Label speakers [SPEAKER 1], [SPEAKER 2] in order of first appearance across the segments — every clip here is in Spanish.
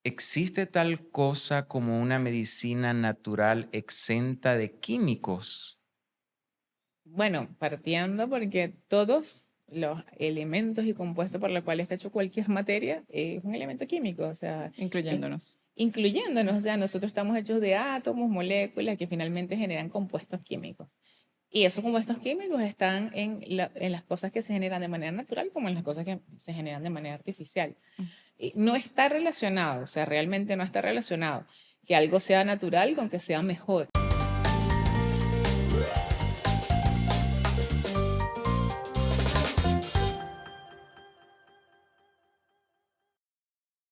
[SPEAKER 1] ¿Existe tal cosa como una medicina natural exenta de químicos?
[SPEAKER 2] Bueno, partiendo porque todos los elementos y compuestos por los cuales está hecho cualquier materia es un elemento químico, o sea, es-
[SPEAKER 3] Incluyéndonos.
[SPEAKER 2] incluyéndonos, o sea, nosotros estamos hechos de átomos, moléculas que finalmente generan compuestos químicos. Y esos compuestos químicos están en las cosas que se generan de manera natural como en las cosas que se generan de manera artificial. Y no está relacionado, o sea, realmente no está relacionado que algo sea natural con que sea mejor.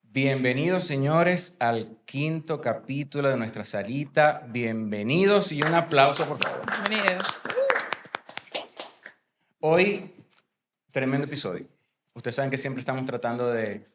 [SPEAKER 1] Bienvenidos, señores, al quinto capítulo de nuestra Sarita. Bienvenidos y un aplauso, por favor.
[SPEAKER 3] Bienvenido.
[SPEAKER 1] Hoy, tremendo episodio. Ustedes saben que siempre estamos tratando de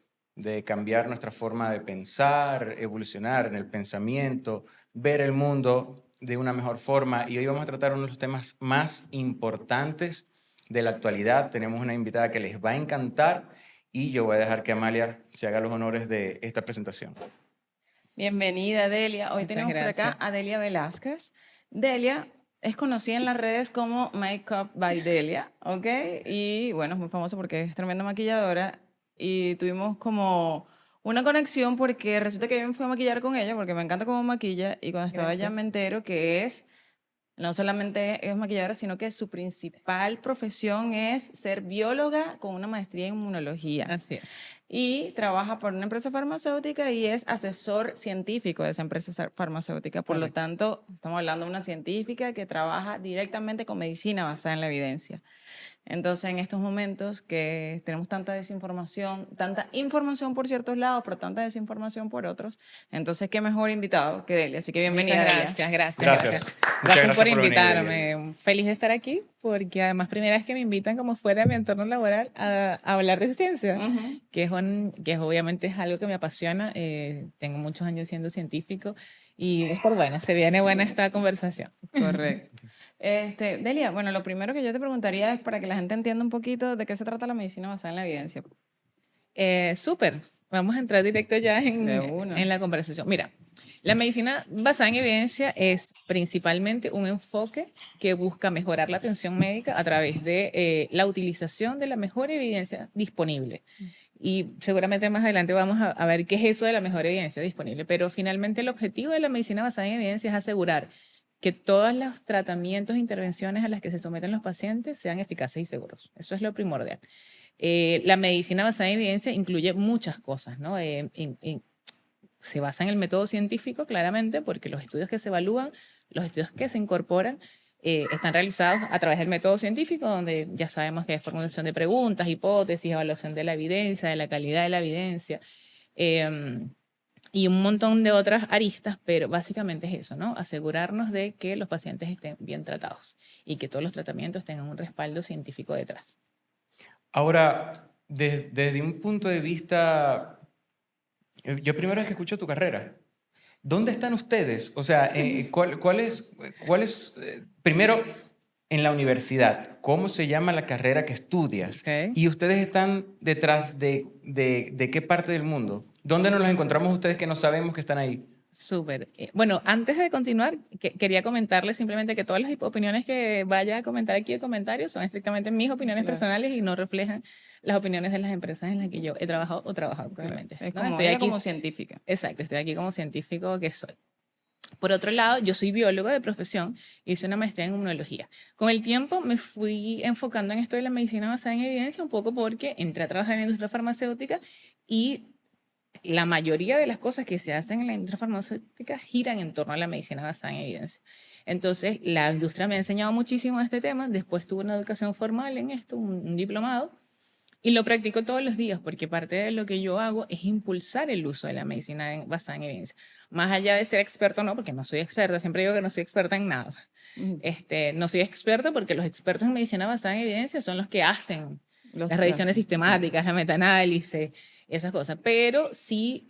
[SPEAKER 1] cambiar nuestra forma de pensar, evolucionar en el pensamiento, ver el mundo de una mejor forma. Y hoy vamos a tratar uno de los temas más importantes de la actualidad. Tenemos una invitada que les va a encantar y yo voy a dejar que Amalia se haga los honores de esta presentación.
[SPEAKER 3] Bienvenida, Delia. Hoy
[SPEAKER 2] Muchas
[SPEAKER 3] tenemos por acá
[SPEAKER 2] gracias.
[SPEAKER 3] a Delia Velázquez. Delia es conocida en las redes como Makeup by Delia, ¿ok? Y bueno, es muy famosa porque es tremenda maquilladora y tuvimos como una conexión porque resulta que yo me fui a maquillar con ella porque me encanta cómo maquilla y cuando estaba allá
[SPEAKER 2] Gracias.
[SPEAKER 3] me entero que no solamente es maquilladora, sino que su principal profesión es ser bióloga con una maestría en inmunología.
[SPEAKER 2] Así es.
[SPEAKER 3] Y trabaja por una empresa farmacéutica y es asesor científico de esa empresa farmacéutica. Por lo
[SPEAKER 2] Correcto.
[SPEAKER 3] tanto, estamos hablando de una científica que trabaja directamente con medicina basada en la evidencia. Entonces, en estos momentos que tenemos tanta desinformación, tanta información por ciertos lados, pero tanta desinformación por otros, entonces, qué mejor invitado que Delia. Así que bienvenida,
[SPEAKER 2] Muchas
[SPEAKER 3] Delia.
[SPEAKER 2] gracias, gracias,
[SPEAKER 1] Gracias.
[SPEAKER 2] gracias.
[SPEAKER 1] Muchas
[SPEAKER 2] Gracias
[SPEAKER 1] gracias
[SPEAKER 2] por
[SPEAKER 1] por venir, Delia.
[SPEAKER 2] invitarme. Feliz de estar aquí porque además primera vez que me invitan como fuera de mi entorno laboral a hablar de ciencia,
[SPEAKER 3] Ujú.
[SPEAKER 2] que obviamente es algo que me apasiona. Tengo muchos años siendo científico y esto bueno, se viene buena esta conversación.
[SPEAKER 3] Correcto. Delia, bueno, lo primero que yo te preguntaría es para que la gente entienda un poquito de qué se trata la medicina basada en la evidencia.
[SPEAKER 2] Súper, vamos a entrar directo ya
[SPEAKER 3] De una.
[SPEAKER 2] en la conversación. Mira, la medicina basada en evidencia es principalmente un enfoque que busca mejorar la atención médica a través de la utilización de la mejor evidencia disponible. Y seguramente más adelante vamos a ver qué es eso de la mejor evidencia disponible, pero finalmente el objetivo de la medicina basada en evidencia es asegurar que todos los tratamientos e intervenciones a las que se someten los pacientes sean eficaces y seguros. Eso es lo primordial. La medicina basada en evidencia incluye muchas cosas, ¿no? Se basa en el método científico, claramente, porque los estudios que se evalúan, los estudios que se incorporan, están realizados a través del método científico, donde ya sabemos que hay formulación de preguntas, hipótesis, evaluación de la evidencia, de la calidad de la evidencia, eh, y un montón de otras aristas, pero básicamente es eso, ¿no? Asegurarnos de que los pacientes estén bien tratados y que todos los tratamientos tengan un respaldo científico detrás.
[SPEAKER 1] Ahora, desde un punto de vista, yo primero es que escucho tu carrera. ¿Dónde están ustedes? O sea, primero, en la universidad, ¿cómo se llama la carrera que estudias?
[SPEAKER 2] ¿Ok?
[SPEAKER 1] ¿Y ustedes están detrás de qué parte del mundo? ¿Dónde nos los encontramos ustedes que no sabemos que están ahí?
[SPEAKER 2] Súper. Bueno, antes de continuar, quería comentarles simplemente que todas las opiniones que vaya a comentar aquí en comentarios son estrictamente mis opiniones
[SPEAKER 3] Claro.
[SPEAKER 2] personales y no reflejan las opiniones de las empresas en las que yo he trabajado o trabajado actualmente.
[SPEAKER 3] Es
[SPEAKER 2] ¿no?
[SPEAKER 3] como
[SPEAKER 2] Estoy
[SPEAKER 3] ella
[SPEAKER 2] aquí,
[SPEAKER 3] como científica.
[SPEAKER 2] exacto, estoy aquí como científico que soy. Por otro lado, yo soy biólogo de profesión, hice una maestría en inmunología. Con el tiempo me fui enfocando en esto de la medicina basada en evidencia un poco porque entré a trabajar en la industria farmacéutica y la mayoría de las cosas que se hacen en la industria farmacéutica giran en torno a la medicina basada en evidencia. Entonces, la industria me ha enseñado muchísimo de este tema. Después tuve una educación formal en esto, un diplomado, y lo practico todos los días porque parte de lo que yo hago es impulsar el uso de la medicina basada en evidencia. Más allá de ser experto, no, porque no soy experta, siempre digo que no soy experta en nada.
[SPEAKER 3] Ujú.
[SPEAKER 2] No soy experta porque los expertos en medicina basada en evidencia son los que hacen
[SPEAKER 3] Los-
[SPEAKER 2] las
[SPEAKER 3] las-
[SPEAKER 2] revisiones sistemáticas, la metaanálisis, esas cosas. Pero sí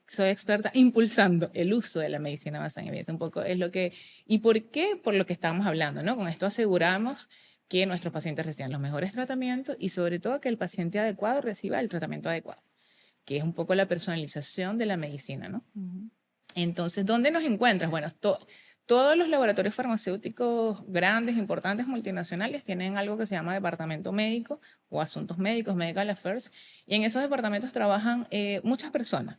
[SPEAKER 2] soy experta impulsando el uso de la medicina basada en evidencia. Un poco es lo que... ¿Y por qué? Por lo que estábamos hablando, ¿no? Con esto aseguramos que nuestros pacientes reciban los mejores tratamientos y sobre todo que el paciente adecuado reciba el tratamiento adecuado. que es un poco la personalización de la medicina, ¿no?
[SPEAKER 3] Ujú.
[SPEAKER 2] Entonces, ¿dónde nos encuentras? Bueno, todos los laboratorios farmacéuticos grandes, importantes, multinacionales, tienen algo que se llama departamento médico o asuntos médicos, medical affairs, y en esos departamentos trabajan muchas personas.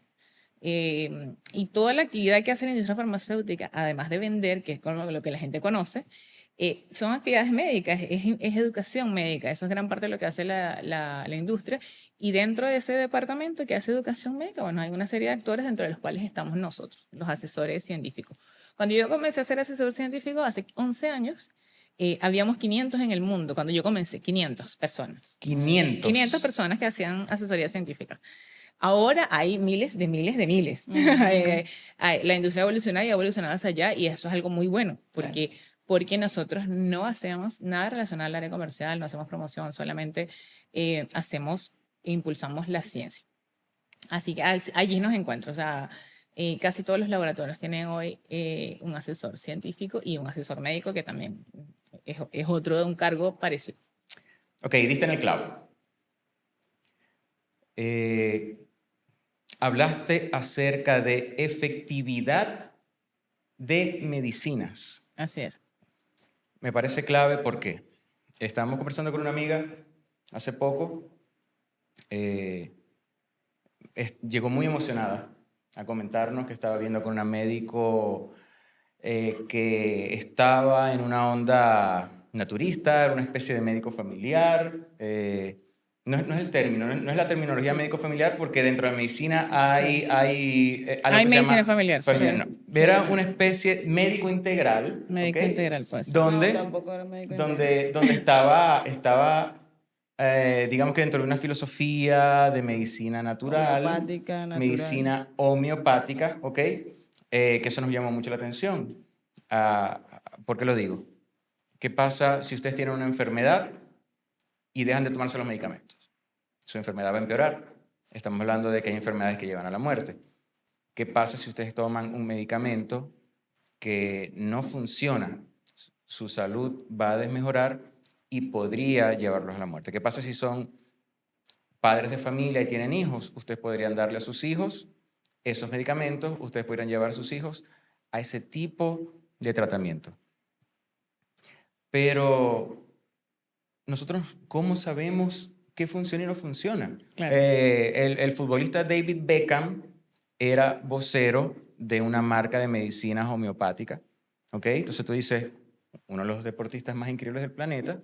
[SPEAKER 2] Y toda la actividad que hace la industria farmacéutica, además de vender, que es con lo que la gente conoce, son actividades médicas, es educación médica, eso es gran parte de lo que hace la industria. Y dentro de ese departamento que hace educación médica, bueno, hay una serie de actores dentro de los cuales estamos nosotros, los asesores científicos. Cuando yo comencé a ser asesor científico hace 11 años, habíamos 500 en el mundo. Cuando yo comencé, 500 personas.
[SPEAKER 1] 500.
[SPEAKER 2] 500 personas que hacían asesoría científica. Ahora hay miles de miles de miles. La industria evoluciona y ha evolucionado hacia allá y eso es algo muy bueno porque nosotros no hacemos nada relacionado al área comercial, no hacemos promoción, solamente impulsamos la ciencia. Así que allí nos encuentro. O sea, casi todos los laboratorios tienen hoy un asesor científico y un asesor médico que también es otro de un cargo parecido.
[SPEAKER 1] Ok, diste en el clavo. Hablaste acerca de efectividad de medicinas.
[SPEAKER 2] Así es.
[SPEAKER 1] Me parece clave porque estábamos conversando con una amiga hace poco. Llegó muy emocionada a comentarnos que estaba viendo con una médico que estaba en una onda naturista, era una especie de médico familiar. No es el término, no es la terminología médico familiar porque dentro de la medicina hay algo
[SPEAKER 2] Hay
[SPEAKER 1] que se
[SPEAKER 2] medicina
[SPEAKER 1] llama
[SPEAKER 2] familiar. Sí.
[SPEAKER 1] no. Era una especie médico integral.
[SPEAKER 2] Médico
[SPEAKER 1] ¿ok?
[SPEAKER 2] integral, pues.
[SPEAKER 1] Donde,
[SPEAKER 3] No, tampoco era médico
[SPEAKER 1] donde estaba digamos que dentro de una filosofía de medicina natural,
[SPEAKER 3] Homeopática, natural.
[SPEAKER 1] medicina homeopática, ¿ok? Que eso nos llamó mucho la atención. ¿Por qué lo digo? ¿Qué pasa si ustedes tienen una enfermedad y dejan de tomarse los medicamentos? Su enfermedad va a empeorar. Estamos hablando de que hay enfermedades que llevan a la muerte. ¿Qué pasa si ustedes toman un medicamento que no funciona? Su salud va a desmejorar y podría llevarlos a la muerte. ¿Qué pasa si son padres de familia y tienen hijos? Ustedes podrían darle a sus hijos esos medicamentos, ustedes podrían llevar a sus hijos a ese tipo de tratamiento. Pero nosotros, ¿cómo sabemos qué funciona y no funciona?
[SPEAKER 2] Claro.
[SPEAKER 1] El futbolista David Beckham era vocero de una marca de medicinas homeopáticas. ¿Ok? Entonces tú dices, uno de los deportistas más increíbles del planeta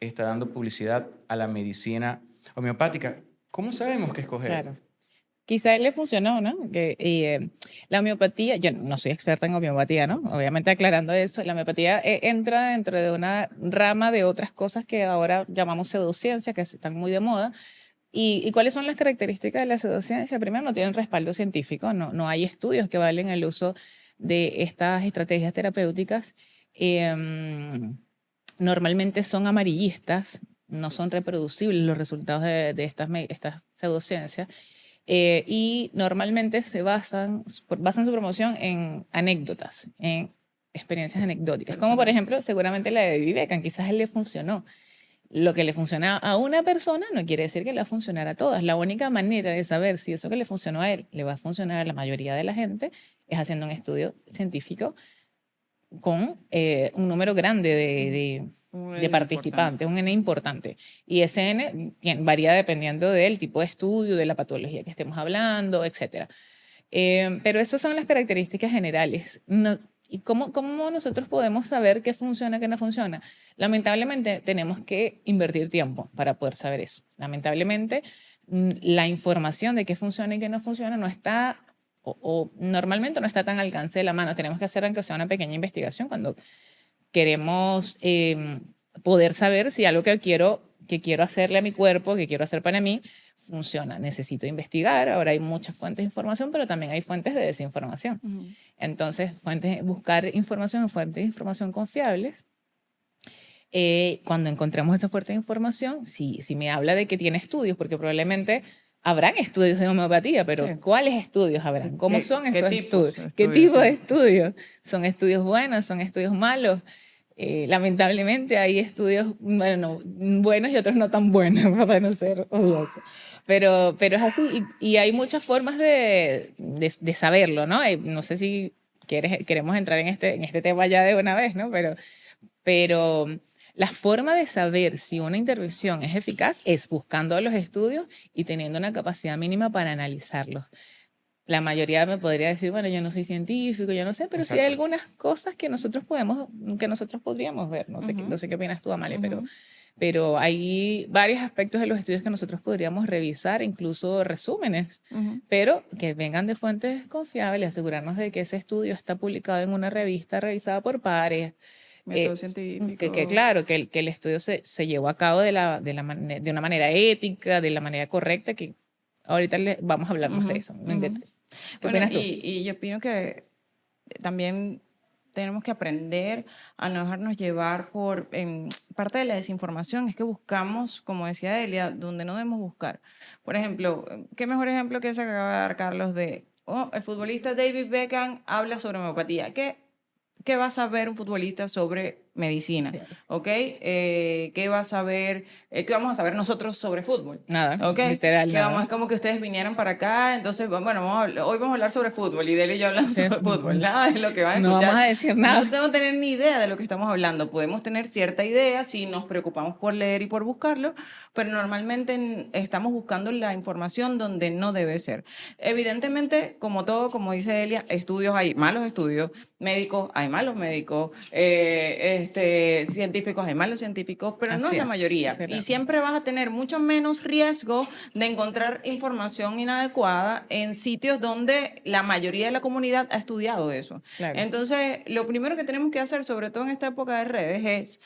[SPEAKER 1] está dando publicidad a la medicina homeopática. ¿Cómo sabemos qué escoger?
[SPEAKER 2] Claro. Quizá a él le funcionó, ¿no? La homeopatía, yo no soy experta en homeopatía, ¿no? Obviamente aclarando eso, la homeopatía entra dentro de una rama de otras cosas que ahora llamamos pseudociencia, que están muy de moda. ¿Y cuáles son las características de la pseudociencia? Primero, no tienen respaldo científico, no hay estudios que valen el uso de estas estrategias terapéuticas. Normalmente son amarillistas, no son reproducibles los resultados de estas pseudociencias. Y normalmente basan su promoción en anécdotas, en experiencias anecdóticas, como por ejemplo seguramente la de David Beckham, quizás a él le funcionó. Lo que le funciona a una persona no quiere decir que le va a funcionar a todas. La única manera de saber si eso que le funcionó a él le va a funcionar a la mayoría de la gente es haciendo un estudio científico con un número grande de participantes, un N importante. Y ese N varía dependiendo del tipo de estudio, de la patología que estemos hablando, etc. Pero esas son las características generales. ¿Y cómo nosotros podemos saber qué funciona, qué no funciona? Lamentablemente tenemos que invertir tiempo para poder saber eso. Lamentablemente la información de qué funciona y qué no funciona no está, o normalmente no está tan al alcance de la mano. Tenemos que hacer aunque sea una pequeña investigación cuando queremos poder saber si algo que quiero hacerle a mi cuerpo, que quiero hacer para mí, funciona. Necesito investigar. Ahora hay muchas fuentes de información, pero también hay fuentes de desinformación. Entonces, buscar información en fuentes de información confiables. Cuando encontremos esa fuente de información, si me habla de que tiene estudios, porque probablemente habrán estudios de homeopatía, pero
[SPEAKER 3] Sí.
[SPEAKER 2] ¿cuáles estudios habrán? ¿Cómo son
[SPEAKER 3] qué
[SPEAKER 2] esos
[SPEAKER 3] tipos
[SPEAKER 2] estudios?
[SPEAKER 3] de
[SPEAKER 2] ¿Qué
[SPEAKER 3] estudios?
[SPEAKER 2] tipo de estudios? ¿Son estudios buenos? ¿Son estudios malos? Lamentablemente hay estudios, bueno, buenos y otros no tan buenos, para no ser odioso. Pero es así, y hay muchas formas de saberlo, ¿no? No sé si queremos entrar en este tema ya de una vez, ¿no? Pero la forma de saber si una intervención es eficaz es buscando los estudios y teniendo una capacidad mínima para analizarlos. La mayoría me podría decir, bueno, yo no soy científico, yo no sé, pero sí hay
[SPEAKER 1] Exacto.
[SPEAKER 2] algunas cosas que nosotros podríamos ver. No sé, no sé qué opinas tú, Amalia, pero hay varios aspectos de los estudios que nosotros podríamos revisar, incluso resúmenes, pero que vengan de fuentes confiables, asegurarnos de que ese estudio está publicado en una revista revisada por pares,
[SPEAKER 3] Método
[SPEAKER 2] que
[SPEAKER 3] científico.
[SPEAKER 2] claro, que el estudio se llevó a cabo de una manera ética, de la manera correcta, que ahorita vamos a hablar más de eso en detalle. ¿Qué
[SPEAKER 3] Bueno,
[SPEAKER 2] opinas tú?
[SPEAKER 3] y yo opino que también tenemos que aprender a no dejarnos llevar por parte de la desinformación, es que buscamos, como decía Delia, donde no debemos buscar. Por ejemplo, ¿qué mejor ejemplo que ese que acaba de dar Carlos de, el futbolista David Beckham habla sobre homeopatía? ¿Qué va a saber un futbolista sobre medicina?
[SPEAKER 2] Sí.
[SPEAKER 3] ¿Ok? ¿Qué va a saber, qué vamos a saber nosotros sobre fútbol?
[SPEAKER 2] Nada,
[SPEAKER 3] ¿Ok?
[SPEAKER 2] literal,
[SPEAKER 3] Que vamos,
[SPEAKER 2] nada.
[SPEAKER 3] es como que ustedes vinieran para acá, entonces, bueno, hoy vamos a hablar sobre fútbol y Dele y yo hablamos
[SPEAKER 2] Sí.
[SPEAKER 3] sobre fútbol. Nada es lo que van a
[SPEAKER 2] No vamos
[SPEAKER 3] escuchar.
[SPEAKER 2] a decir
[SPEAKER 3] No
[SPEAKER 2] nada.
[SPEAKER 3] tenemos que tener ni idea de lo que estamos hablando. Podemos tener cierta idea si nos preocupamos por leer y por buscarlo, pero normalmente estamos buscando la información donde no debe ser. Evidentemente, como todo, como dice Elia, estudios hay malos estudios, médicos hay malos médicos, científicos hay malos científicos, pero no
[SPEAKER 2] Así
[SPEAKER 3] es la
[SPEAKER 2] es.
[SPEAKER 3] mayoría. Y
[SPEAKER 2] Pero,
[SPEAKER 3] siempre vas a tener mucho menos riesgo de encontrar información inadecuada en sitios donde la mayoría de la comunidad ha estudiado eso.
[SPEAKER 2] claro.
[SPEAKER 3] Entonces, lo primero que tenemos que hacer, sobre todo en esta época de redes, es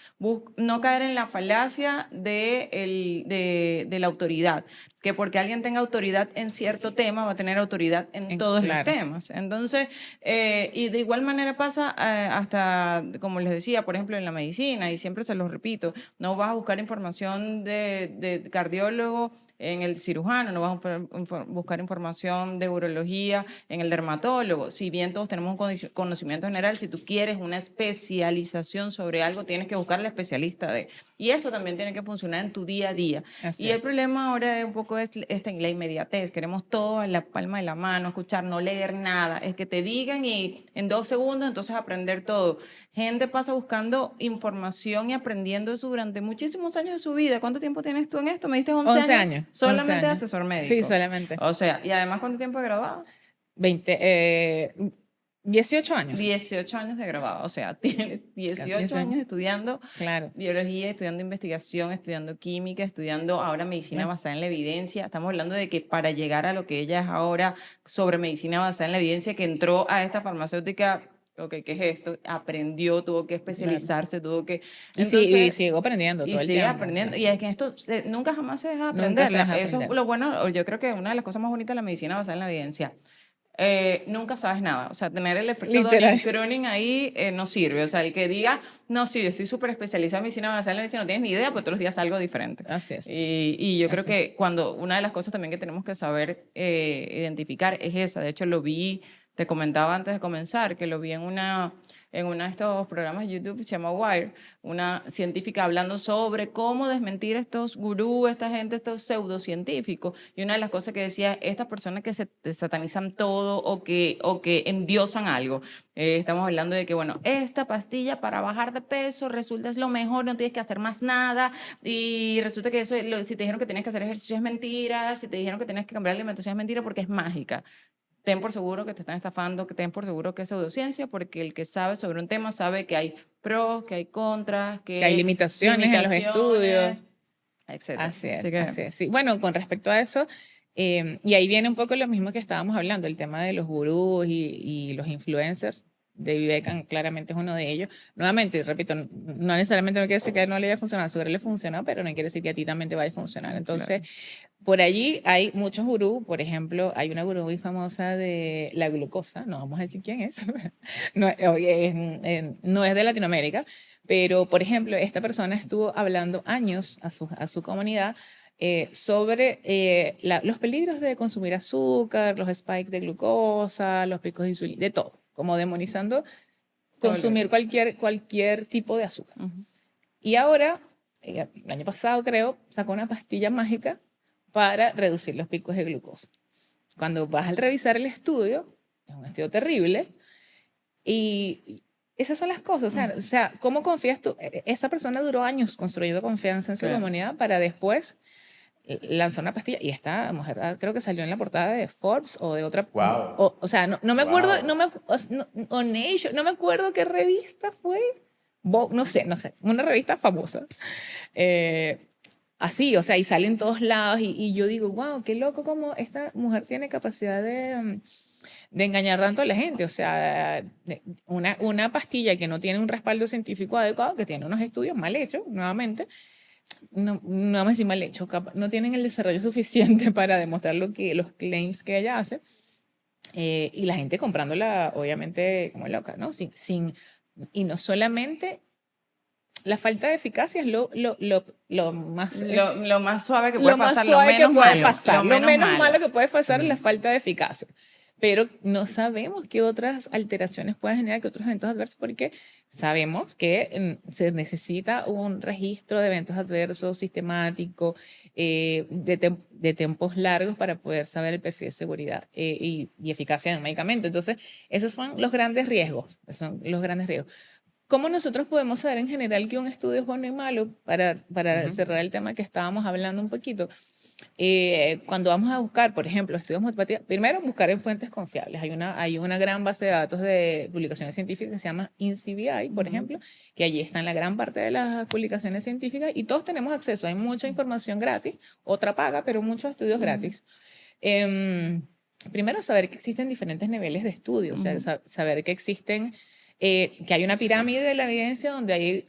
[SPEAKER 3] no caer en la falacia de la autoridad, que porque alguien tenga autoridad en cierto tema va a tener autoridad en todos los
[SPEAKER 2] Claro.
[SPEAKER 3] temas. Entonces, y de igual manera pasa hasta, como les decía, por ejemplo, en la medicina, y siempre se los repito, no vas a buscar información de cardiólogo en el cirujano, no vas a buscar información de urología en el dermatólogo. Si bien todos tenemos un conocimiento general, si tú quieres una especialización sobre algo, tienes que buscar al especialista de. Y eso también tiene que funcionar en tu día a día.
[SPEAKER 2] Así
[SPEAKER 3] Y el
[SPEAKER 2] es.
[SPEAKER 3] problema ahora es un poco la inmediatez. Queremos todo a la palma de la mano, escuchar, no leer nada. Es que te digan y en 2 segundos entonces aprender todo. Gente pasa buscando información y aprendiendo eso durante muchísimos años de su vida. ¿Cuánto tiempo tienes tú en esto? Me diste 11
[SPEAKER 2] 11
[SPEAKER 3] años
[SPEAKER 2] años. 11
[SPEAKER 3] solamente de
[SPEAKER 2] años.
[SPEAKER 3] asesor
[SPEAKER 2] Sí,
[SPEAKER 3] médico.
[SPEAKER 2] solamente.
[SPEAKER 3] O sea, y además, ¿cuánto tiempo de graduado?
[SPEAKER 2] 20, 18 años.
[SPEAKER 3] 18 años de graduado. O sea, tienes 18 años estudiando
[SPEAKER 2] Claro.
[SPEAKER 3] biología, estudiando investigación, estudiando química, estudiando ahora medicina basada en la evidencia. Estamos hablando de que para llegar a lo que ella es ahora sobre medicina basada en la evidencia, que entró a esta farmacéutica, ok, ¿qué es esto? Aprendió, tuvo que especializarse, tuvo que.
[SPEAKER 2] Y
[SPEAKER 3] Entonces,
[SPEAKER 2] sigo aprendiendo
[SPEAKER 3] y
[SPEAKER 2] todo el
[SPEAKER 3] sigue
[SPEAKER 2] tiempo.
[SPEAKER 3] aprendiendo.
[SPEAKER 2] Sí.
[SPEAKER 3] Y es que esto nunca jamás se deja de
[SPEAKER 2] Nunca
[SPEAKER 3] aprender.
[SPEAKER 2] se deja
[SPEAKER 3] Eso es
[SPEAKER 2] aprender.
[SPEAKER 3] lo bueno, yo creo que una de las cosas más bonitas de la medicina basada en la evidencia. Nunca sabes nada. O sea, tener el efecto
[SPEAKER 2] Literal.
[SPEAKER 3] Dunning-Kruger ahí no sirve. O sea, el que diga, no, sí, yo estoy súper especializado en medicina basada en la medicina, no tienes ni idea, pues todos los días algo diferente.
[SPEAKER 2] Así es.
[SPEAKER 3] Y yo creo
[SPEAKER 2] Así.
[SPEAKER 3] que una de las cosas también que tenemos que saber identificar es esa. De hecho, lo vi, te comentaba antes de comenzar, que lo vi en uno de estos programas de YouTube, se llama Wire, una científica hablando sobre cómo desmentir estos gurús, esta gente, estos pseudocientíficos. Y una de las cosas que decía, estas personas que se satanizan todo o que endiosan algo. Estamos hablando de que, bueno, esta pastilla para bajar de peso resulta es lo mejor, no tienes que hacer más nada. Y resulta que eso, si te dijeron que tienes que hacer ejercicio es mentira, si te dijeron que tienes que cambiar la alimentación es mentira porque es mágica. Ten por seguro que te están estafando, que ten por seguro que es pseudociencia, porque el que sabe sobre un tema sabe que hay pros, que hay contras,
[SPEAKER 2] Que hay limitaciones en los estudios.
[SPEAKER 3] etcétera.
[SPEAKER 2] Así es,
[SPEAKER 3] Así que,
[SPEAKER 2] así es. Sí. Bueno, con respecto a eso, y ahí viene un poco lo mismo que estábamos hablando, el tema de los gurús y los influencers. David Beckham claramente es uno de ellos. Nuevamente, repito, no necesariamente no quiere decir que a él no le haya funcionado, a su le funcionó, pero no quiere decir que a ti también te vaya a funcionar. Entonces, por allí hay muchos gurús. Por ejemplo, hay una gurú muy famosa de la glucosa, no vamos a decir quién es, no, no es de Latinoamérica, pero por ejemplo, esta persona estuvo hablando años a su comunidad sobre los peligros de consumir azúcar, los spikes de glucosa, los picos de insulina, de todo, como demonizando consumir cualquier tipo de azúcar. Y ahora, el año pasado creo, sacó una pastilla mágica para reducir los picos de glucosa. Cuando vas a revisar el estudio, es un estudio terrible, y esas son las cosas. O sea, ¿cómo confías tú? Esa persona duró años construyendo confianza en su comunidad para después lanzar una pastilla. Y esta mujer creo que salió en la portada de Forbes o de otra.
[SPEAKER 1] Wow.
[SPEAKER 2] O sea, no me acuerdo, o Nature, no me acuerdo qué revista fue. No sé, una revista famosa. Así, o sea, y sale en todos lados y yo digo, wow, qué loco como esta mujer tiene capacidad de engañar tanto a la gente. O sea, una pastilla que no tiene un respaldo científico adecuado, que tiene unos estudios mal hechos, nuevamente, no vamos a decir mal hechos, no tienen el desarrollo suficiente para demostrar los claims que ella hace, y la gente comprándola, obviamente, como loca, ¿no? Y no solamente la falta de eficacia es lo más...
[SPEAKER 3] Lo más suave que puede pasar,
[SPEAKER 2] lo menos malo que puede pasar es la falta de eficacia. Pero no sabemos qué otras alteraciones pueden generar, qué otros eventos adversos, porque sabemos que se necesita un registro de eventos adversos sistemático, de tiempos largos para poder saber el perfil de seguridad y eficacia de un medicamento. Entonces, esos son los grandes riesgos. ¿Cómo nosotros podemos saber en general que un estudio es bueno y malo? Para cerrar el tema que estábamos hablando un poquito. Cuando vamos a buscar, por ejemplo, estudios homeopatía, primero buscar en fuentes confiables. Hay una gran base de datos de publicaciones científicas que se llama INCBI, por ejemplo, que allí están la gran parte de las publicaciones científicas y todos tenemos acceso. Hay mucha información gratis, otra paga, pero muchos estudios gratis. Primero, saber que existen diferentes niveles de estudio, o sea, saber que existen, que hay una pirámide de la evidencia donde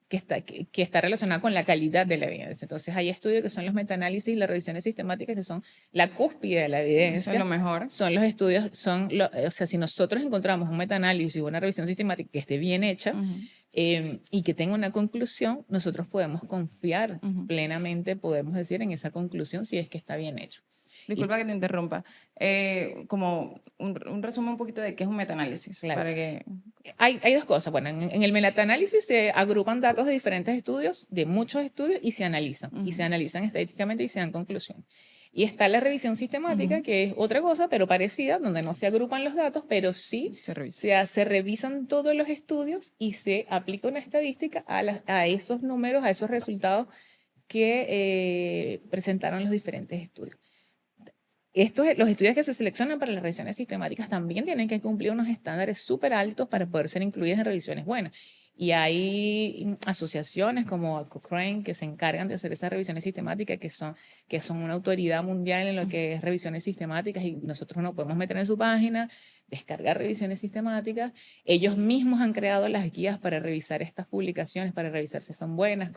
[SPEAKER 2] que está relacionada con la calidad de la evidencia. Entonces, hay estudios que son los metaanálisis y las revisiones sistemáticas, que son la cúspide de la evidencia.
[SPEAKER 3] Eso es lo mejor.
[SPEAKER 2] Son los estudios, o sea, si nosotros encontramos un metaanálisis o una revisión sistemática que esté bien hecha y que tenga una conclusión, nosotros podemos confiar plenamente, podemos decir, en esa conclusión si es que está bien hecho.
[SPEAKER 3] Disculpa que te interrumpa. Como un resumen un poquito de qué es un metaanálisis.
[SPEAKER 2] Claro.
[SPEAKER 3] Para que...
[SPEAKER 2] Hay dos cosas. Bueno, en el metaanálisis se agrupan datos de diferentes estudios, de muchos estudios, y se analizan. Y se analizan estadísticamente y se dan conclusiones. Y está la revisión sistemática, que es otra cosa, pero parecida, donde no se agrupan los datos, pero sí se revisan todos los estudios y se aplica una estadística a esos números, a esos resultados que presentaron los diferentes estudios. Los estudios que se seleccionan para las revisiones sistemáticas también tienen que cumplir unos estándares súper altos para poder ser incluidas en revisiones buenas. Y hay asociaciones como Cochrane que se encargan de hacer esas revisiones sistemáticas, que son una autoridad mundial en lo que es revisiones sistemáticas, y nosotros nos podemos meter en su página, descargar revisiones sistemáticas. Ellos mismos han creado las guías para revisar estas publicaciones, para revisar si son buenas.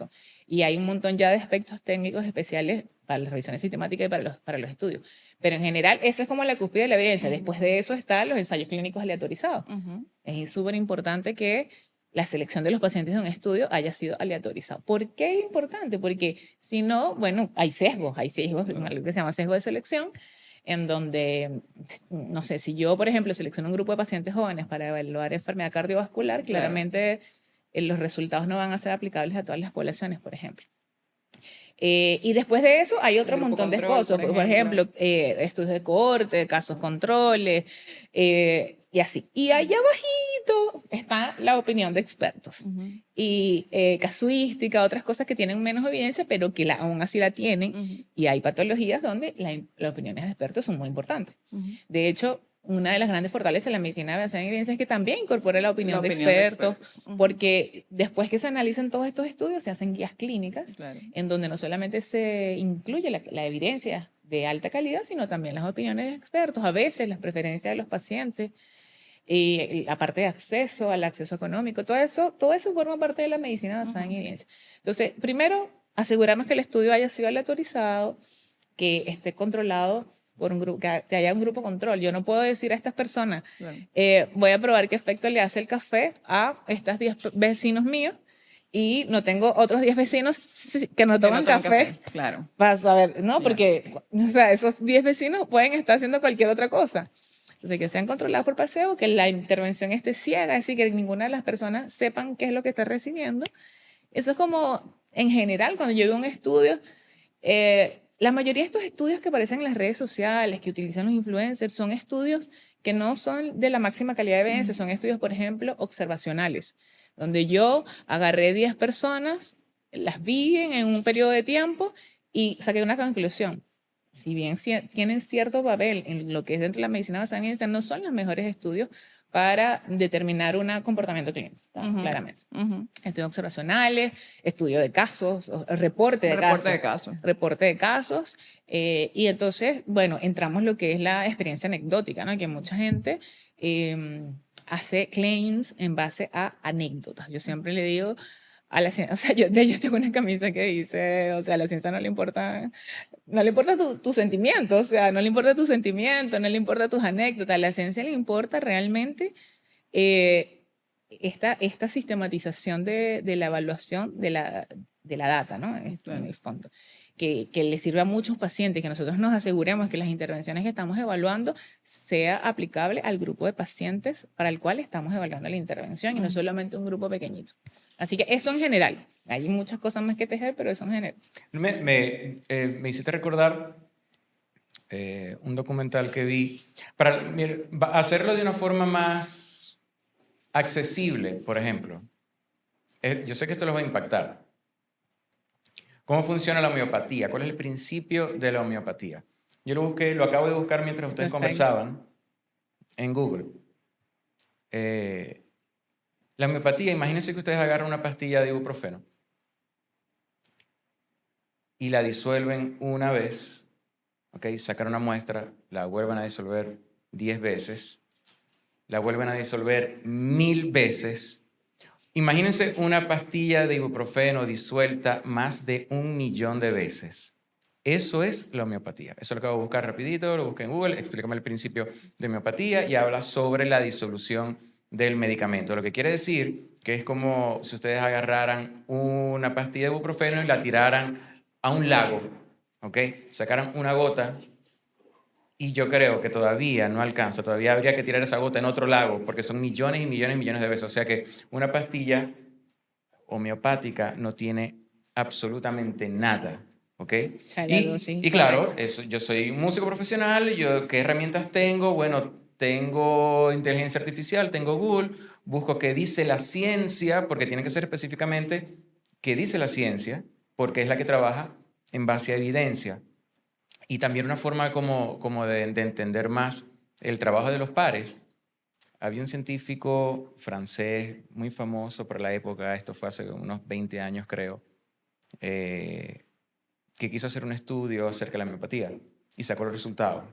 [SPEAKER 2] Y hay un montón ya de aspectos técnicos especiales para las revisiones sistemáticas y para los estudios. Pero en general, eso es como la cúspide de la evidencia. Después de eso están los ensayos clínicos aleatorizados. Es súper importante que la selección de los pacientes de un estudio haya sido aleatorizado. ¿Por qué es importante? Porque si no, bueno, hay sesgos, algo que se llama sesgo de selección, en donde, no sé, si yo, por ejemplo, selecciono un grupo de pacientes jóvenes para evaluar enfermedad cardiovascular, claramente los resultados no van a ser aplicables a todas las poblaciones, por ejemplo. Y después de eso hay otro montón de cosas, por ejemplo, estudios de cohorte, casos controles, y así. Y allá abajito está la opinión de expertos. Y casuística, otras cosas que tienen menos evidencia, pero que aún así la tienen. Y hay patologías donde las opiniones de expertos son muy importantes. De hecho, una de las grandes fortalezas de la medicina basada en evidencia es que también incorpora la opinión de expertos, porque después que se analizan todos estos estudios, se hacen guías clínicas, en donde no solamente se incluye la evidencia de alta calidad, sino también las opiniones de expertos, a veces las preferencias de los pacientes, y la parte de acceso, al acceso económico, todo eso forma parte de la medicina basada en evidencia. Entonces, primero, asegurarnos que el estudio haya sido aleatorizado, que esté controlado por un grupo, que haya un grupo control. Yo no puedo decir a estas personas, voy a probar qué efecto le hace el café a estas 10 vecinos míos, y no tengo otros 10 vecinos que no toman café.
[SPEAKER 3] Claro.
[SPEAKER 2] Para saber, ¿no? Porque, o sea, esos 10 vecinos pueden estar haciendo cualquier otra cosa. Entonces, que sean controlados por placebo, que la intervención esté ciega, es decir, que ninguna de las personas sepan qué es lo que está recibiendo. Eso es como, en general, cuando yo veo un estudio, la mayoría de estos estudios que aparecen en las redes sociales, que utilizan los influencers, son estudios que no son de la máxima calidad de evidencia, son estudios, por ejemplo, observacionales, donde yo agarré 10 personas, las vi en un periodo de tiempo y saqué una conclusión. Si bien tienen cierto papel en lo que es dentro de la medicina basada en evidencia, no son los mejores estudios para determinar un comportamiento clínico, claramente. Estudios observacionales, estudio de casos, reporte de casos. Reporte de casos. Y entonces, bueno, entramos lo que es la experiencia anecdótica, ¿no? Que mucha gente hace claims en base a anécdotas. Yo siempre le digo a la ciencia, o sea, yo tengo una camisa que dice, o sea, a la ciencia no le importa tu sentimiento, o sea, no le importa tu sentimiento, no le importa tus anécdotas, a la ciencia le importa realmente esta sistematización de la evaluación de la data, ¿no? En el fondo, que le sirve a muchos pacientes, que nosotros nos aseguremos que las intervenciones que estamos evaluando sea aplicable al grupo de pacientes para el cual estamos evaluando la intervención y no solamente un grupo pequeñito. Así que eso en general. Hay muchas cosas más que tejer, pero eso en general.
[SPEAKER 1] Me hiciste recordar un documental que vi para hacerlo de una forma más accesible, por ejemplo. Yo sé que esto los va a impactar. ¿Cómo funciona la homeopatía? ¿Cuál es el principio de la homeopatía? Yo lo acabo de buscar mientras ustedes conversaban en Google. La homeopatía, imagínense que ustedes agarran una pastilla de ibuprofeno y la disuelven una vez, ¿ok? Sacan una muestra, la vuelven a disolver 10 veces, la vuelven a disolver 1000 veces. Imagínense una pastilla de ibuprofeno disuelta más de 1.000.000 de veces. Eso es la homeopatía. Eso lo acabo de buscar rapidito, lo busqué en Google, explícame el principio de homeopatía y habla sobre la disolución del medicamento. Lo que quiere decir que es como si ustedes agarraran una pastilla de ibuprofeno y la tiraran a un lago, ¿ok? Sacaran una gota y yo creo que todavía no alcanza, todavía habría que tirar esa gota en otro lago porque son millones y millones y millones de veces. O sea que una pastilla homeopática no tiene absolutamente nada, ¿ok? Y claro, eso, yo soy un músico profesional, ¿qué herramientas tengo? Bueno, tengo inteligencia artificial, tengo Google, busco qué dice la ciencia, porque tiene que ser específicamente qué dice la ciencia, porque es la que trabaja en base a evidencia. Y también una forma como de entender más el trabajo de los pares. Había un científico francés muy famoso por la época, esto fue hace unos 20 años creo, que quiso hacer un estudio acerca de la homeopatía y sacó los resultados.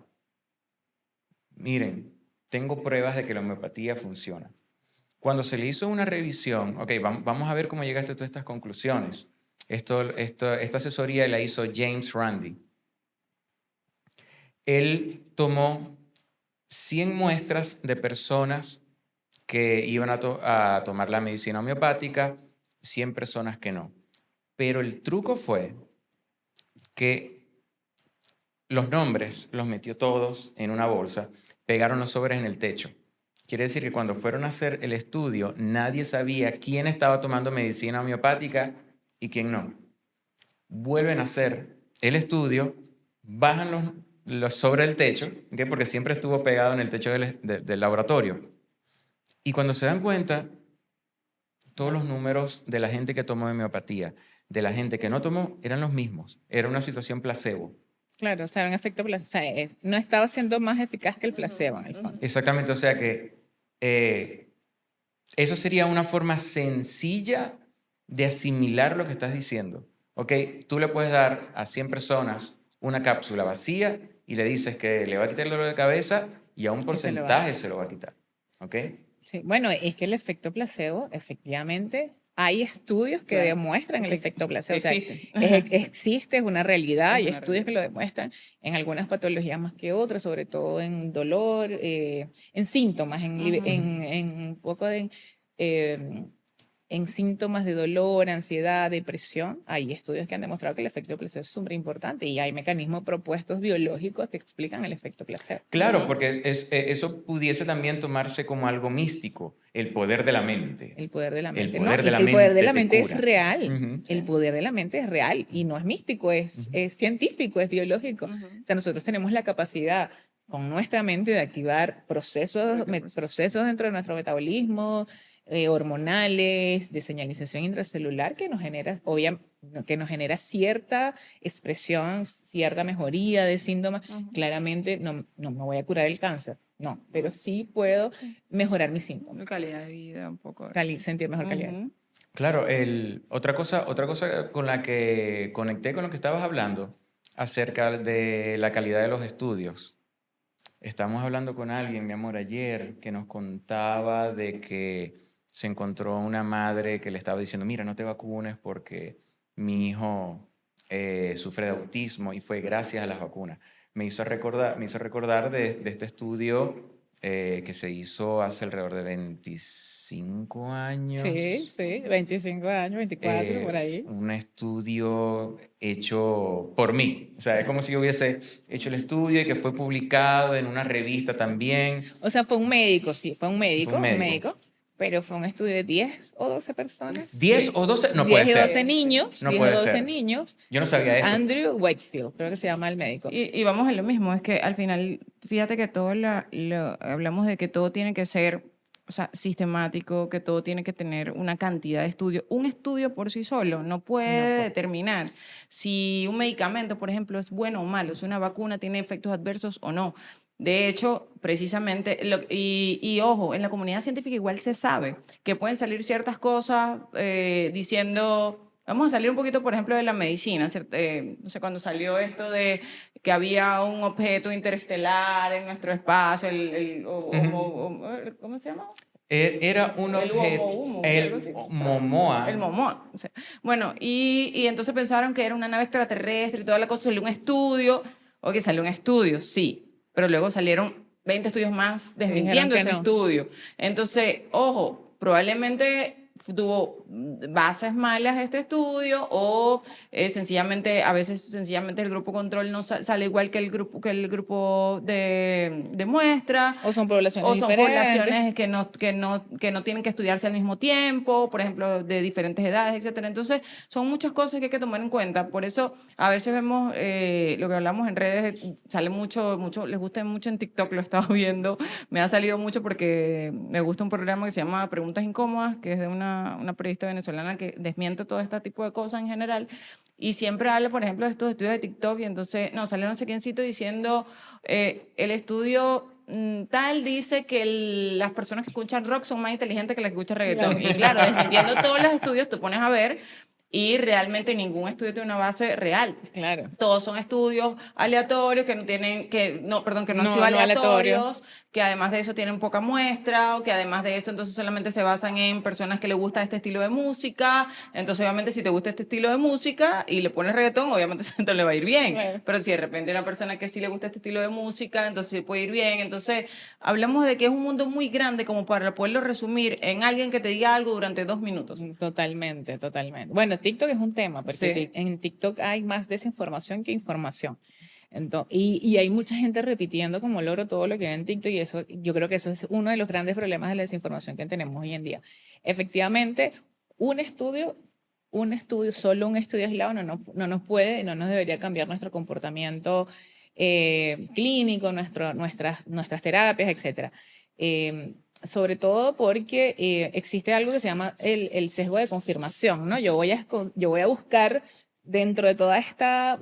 [SPEAKER 1] Miren, tengo pruebas de que la homeopatía funciona. Cuando se le hizo una revisión, ok, vamos a ver cómo llegaste a todas estas conclusiones. Esta asesoría la hizo James Randi. Él tomó 100 muestras de personas que iban a tomar la medicina homeopática, 100 personas que no. Pero el truco fue que los nombres los metió todos en una bolsa, pegaron los sobres en el techo. Quiere decir que cuando fueron a hacer el estudio, nadie sabía quién estaba tomando medicina homeopática y quién no. Vuelven a hacer el estudio, bajan los sobres del techo, ¿okay? Porque siempre estuvo pegado en el techo del laboratorio. Y cuando se dan cuenta, todos los números de la gente que tomó homeopatía, de la gente que no tomó, eran los mismos. Era una situación placebo.
[SPEAKER 2] Claro, o sea, era un efecto placebo. O sea, no estaba siendo más eficaz que el placebo, en el fondo.
[SPEAKER 1] Exactamente, o sea que eso sería una forma sencilla de asimilar lo que estás diciendo. ¿Ok? Tú le puedes dar a 100 personas una cápsula vacía y le dices que le va a quitar el dolor de cabeza y a un porcentaje se lo va a quitar. ¿Ok?
[SPEAKER 2] Sí, bueno, es que el efecto placebo, efectivamente, hay estudios que demuestran el efecto placebo. O sea, existe, es una realidad, hay estudios que lo demuestran en algunas patologías más que otras, sobre todo en dolor, en síntomas, en un poco de en síntomas de dolor, ansiedad, depresión, hay estudios que han demostrado que el efecto placebo es súper importante y hay mecanismos propuestos biológicos que explican el efecto placebo.
[SPEAKER 1] Claro, porque eso pudiese también tomarse como algo místico, el poder de la mente.
[SPEAKER 2] El poder de la
[SPEAKER 1] El
[SPEAKER 2] mente.
[SPEAKER 1] poder
[SPEAKER 2] No,
[SPEAKER 1] de
[SPEAKER 2] y
[SPEAKER 1] la
[SPEAKER 2] que el poder de
[SPEAKER 1] mente
[SPEAKER 2] la
[SPEAKER 1] te
[SPEAKER 2] mente es
[SPEAKER 1] cura.
[SPEAKER 2] real.
[SPEAKER 1] Ujú.
[SPEAKER 2] El poder de la mente es real y no es místico, es científico, es biológico. O sea, nosotros tenemos la capacidad con nuestra mente de activar procesos dentro de nuestro metabolismo, hormonales, de señalización intracelular que nos genera, que nos genera cierta expresión, cierta mejoría de síntomas. Claramente no me voy a curar el cáncer, no, pero sí puedo mejorar mis síntomas,
[SPEAKER 3] Calidad de vida, un poco.
[SPEAKER 2] sentir mejor calidad.
[SPEAKER 3] Ujú.
[SPEAKER 1] Claro, otra cosa con la que conecté con lo que estabas hablando acerca de la calidad de los estudios. Estamos hablando con alguien, mi amor, ayer, que nos contaba de que se encontró una madre que le estaba diciendo, mira, no te vacunes porque mi hijo sufre de autismo y fue gracias a las vacunas. Me hizo recordar de este estudio que se hizo hace alrededor de 25 años.
[SPEAKER 2] Sí, 25 años, 24, por ahí.
[SPEAKER 1] Un estudio hecho por mí. O sea, es como si yo hubiese hecho el estudio y que fue publicado en una revista también.
[SPEAKER 2] O sea, fue un médico, sí, fue un
[SPEAKER 1] Fue un médico.
[SPEAKER 2] pero fue un estudio de 10 o 12 personas.
[SPEAKER 1] 10 o 12, no
[SPEAKER 2] 10
[SPEAKER 1] puede
[SPEAKER 2] y
[SPEAKER 1] ser.
[SPEAKER 2] 12 niños,
[SPEAKER 1] No
[SPEAKER 2] 10
[SPEAKER 1] puede
[SPEAKER 2] o 12
[SPEAKER 1] ser.
[SPEAKER 2] niños.
[SPEAKER 1] Yo no sabía eso.
[SPEAKER 2] Andrew Wakefield, creo que se llama el médico.
[SPEAKER 3] Y vamos a lo mismo, es que al final, fíjate que todo hablamos de que todo tiene que ser, o sea, sistemático, que todo tiene que tener una cantidad de estudios. Un estudio por sí solo no puede determinar si un medicamento, por ejemplo, es bueno o malo, si una vacuna tiene efectos adversos o no. De hecho, precisamente, y ojo, en la comunidad científica igual se sabe que pueden salir ciertas cosas diciendo, vamos a salir un poquito, por ejemplo, de la medicina, no sé, cuando salió esto de que había un objeto interestelar en nuestro espacio, ¿cómo se llama?
[SPEAKER 1] Era un
[SPEAKER 3] El
[SPEAKER 1] objeto,
[SPEAKER 3] Oumuamua, algo
[SPEAKER 1] el
[SPEAKER 3] así.
[SPEAKER 1] Momoa.
[SPEAKER 3] El Momoa. O sea, bueno, y entonces pensaron que era una nave extraterrestre y toda la cosa, salió un estudio, ok, salió un estudio, sí, pero luego salieron 20 estudios más desmintiendo
[SPEAKER 2] que
[SPEAKER 3] ese
[SPEAKER 2] no.
[SPEAKER 3] estudio. Entonces, ojo, probablemente tuvo bases malas este estudio o sencillamente, a veces sencillamente el grupo control no sale igual que el grupo de muestra.
[SPEAKER 2] O son poblaciones
[SPEAKER 3] O son
[SPEAKER 2] diferentes.
[SPEAKER 3] poblaciones que no tienen que estudiarse al mismo tiempo, por ejemplo, de diferentes edades, etcétera. Entonces, son muchas cosas que hay que tomar en cuenta. Por eso, a veces vemos lo que hablamos en redes, sale mucho, les gusta mucho en TikTok, lo he estado viendo. Me ha salido mucho porque me gusta un programa que se llama Preguntas Incómodas, que es de una periodista venezolana que desmiente todo este tipo de cosas en general. Y siempre habla, por ejemplo, de estos estudios de TikTok y entonces, sale no sé quiéncito diciendo el estudio tal dice que las personas que escuchan rock son más inteligentes que las que escuchan reggaetón. Y claro, desmintiendo todos los estudios, te pones a ver y realmente ningún estudio tiene una base real.
[SPEAKER 2] Claro.
[SPEAKER 3] Todos son estudios aleatorios que no tienen, perdón, que no han sido
[SPEAKER 2] No
[SPEAKER 3] aleatorios, que además de eso tienen poca muestra, o que además de eso entonces solamente se basan en personas que les gusta este estilo de música. Entonces, obviamente, si te gusta este estilo de música y le pones reggaetón, obviamente te le va a ir bien.
[SPEAKER 2] Claro.
[SPEAKER 3] Pero si de repente hay una persona que sí le gusta este estilo de música, entonces sí puede ir bien. Entonces, hablamos de que es un mundo muy grande como para poderlo resumir en alguien que te diga algo durante 2 minutos.
[SPEAKER 2] Totalmente, totalmente. Bueno, TikTok es un tema, porque
[SPEAKER 3] Sí.
[SPEAKER 2] en TikTok hay más desinformación que información. Y hay mucha gente repitiendo como loro todo lo que ve en TikTok y eso, yo creo que eso es uno de los grandes problemas de la desinformación que tenemos hoy en día. Efectivamente, solo un estudio aislado no nos puede, no nos debería cambiar nuestro comportamiento clínico, nuestras terapias, etc. Sobre todo porque existe algo que se llama el sesgo de confirmación, ¿no? Yo voy a buscar dentro de toda esta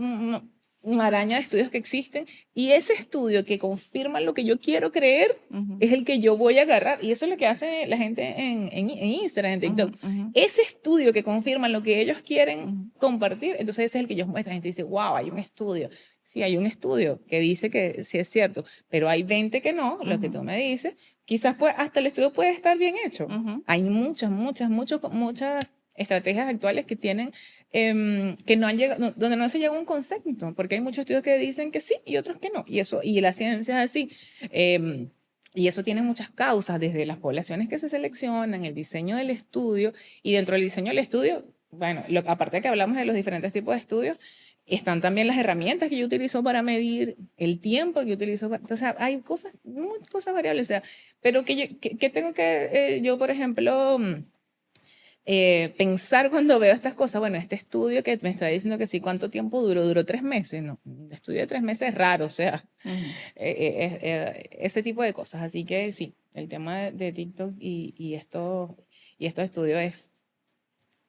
[SPEAKER 2] maraña de estudios que existen y ese estudio que confirma lo que yo quiero creer es el que yo voy a agarrar y eso es lo que hace la gente en Instagram, en TikTok. Ese estudio que confirma lo que ellos quieren compartir, entonces ese es el que ellos muestran. La gente dice, wow, hay un estudio. Sí, hay un estudio que dice que sí es cierto, pero hay 20 que no, lo que tú me dices. Quizás hasta el estudio puede estar bien hecho. Hay muchas estrategias actuales que tienen, que no han llegado, donde no se llega a un consenso, porque hay muchos estudios que dicen que sí y otros que no. Y la ciencia es así. Y eso tiene muchas causas, desde las poblaciones que se seleccionan, el diseño del estudio, y dentro del diseño del estudio, bueno, aparte de que hablamos de los diferentes tipos de estudios, están también las herramientas que yo utilizo para medir, el tiempo que yo utilizo. O sea, hay cosas, muchas cosas variables. O sea, pero que tengo que, yo, por ejemplo, pensar cuando veo estas cosas, bueno, este estudio que me está diciendo que sí, ¿cuánto tiempo duró? Duró 3 meses, no, un estudio de 3 meses es raro, o sea, ese tipo de cosas. Así que sí, el tema de TikTok y estos estudios es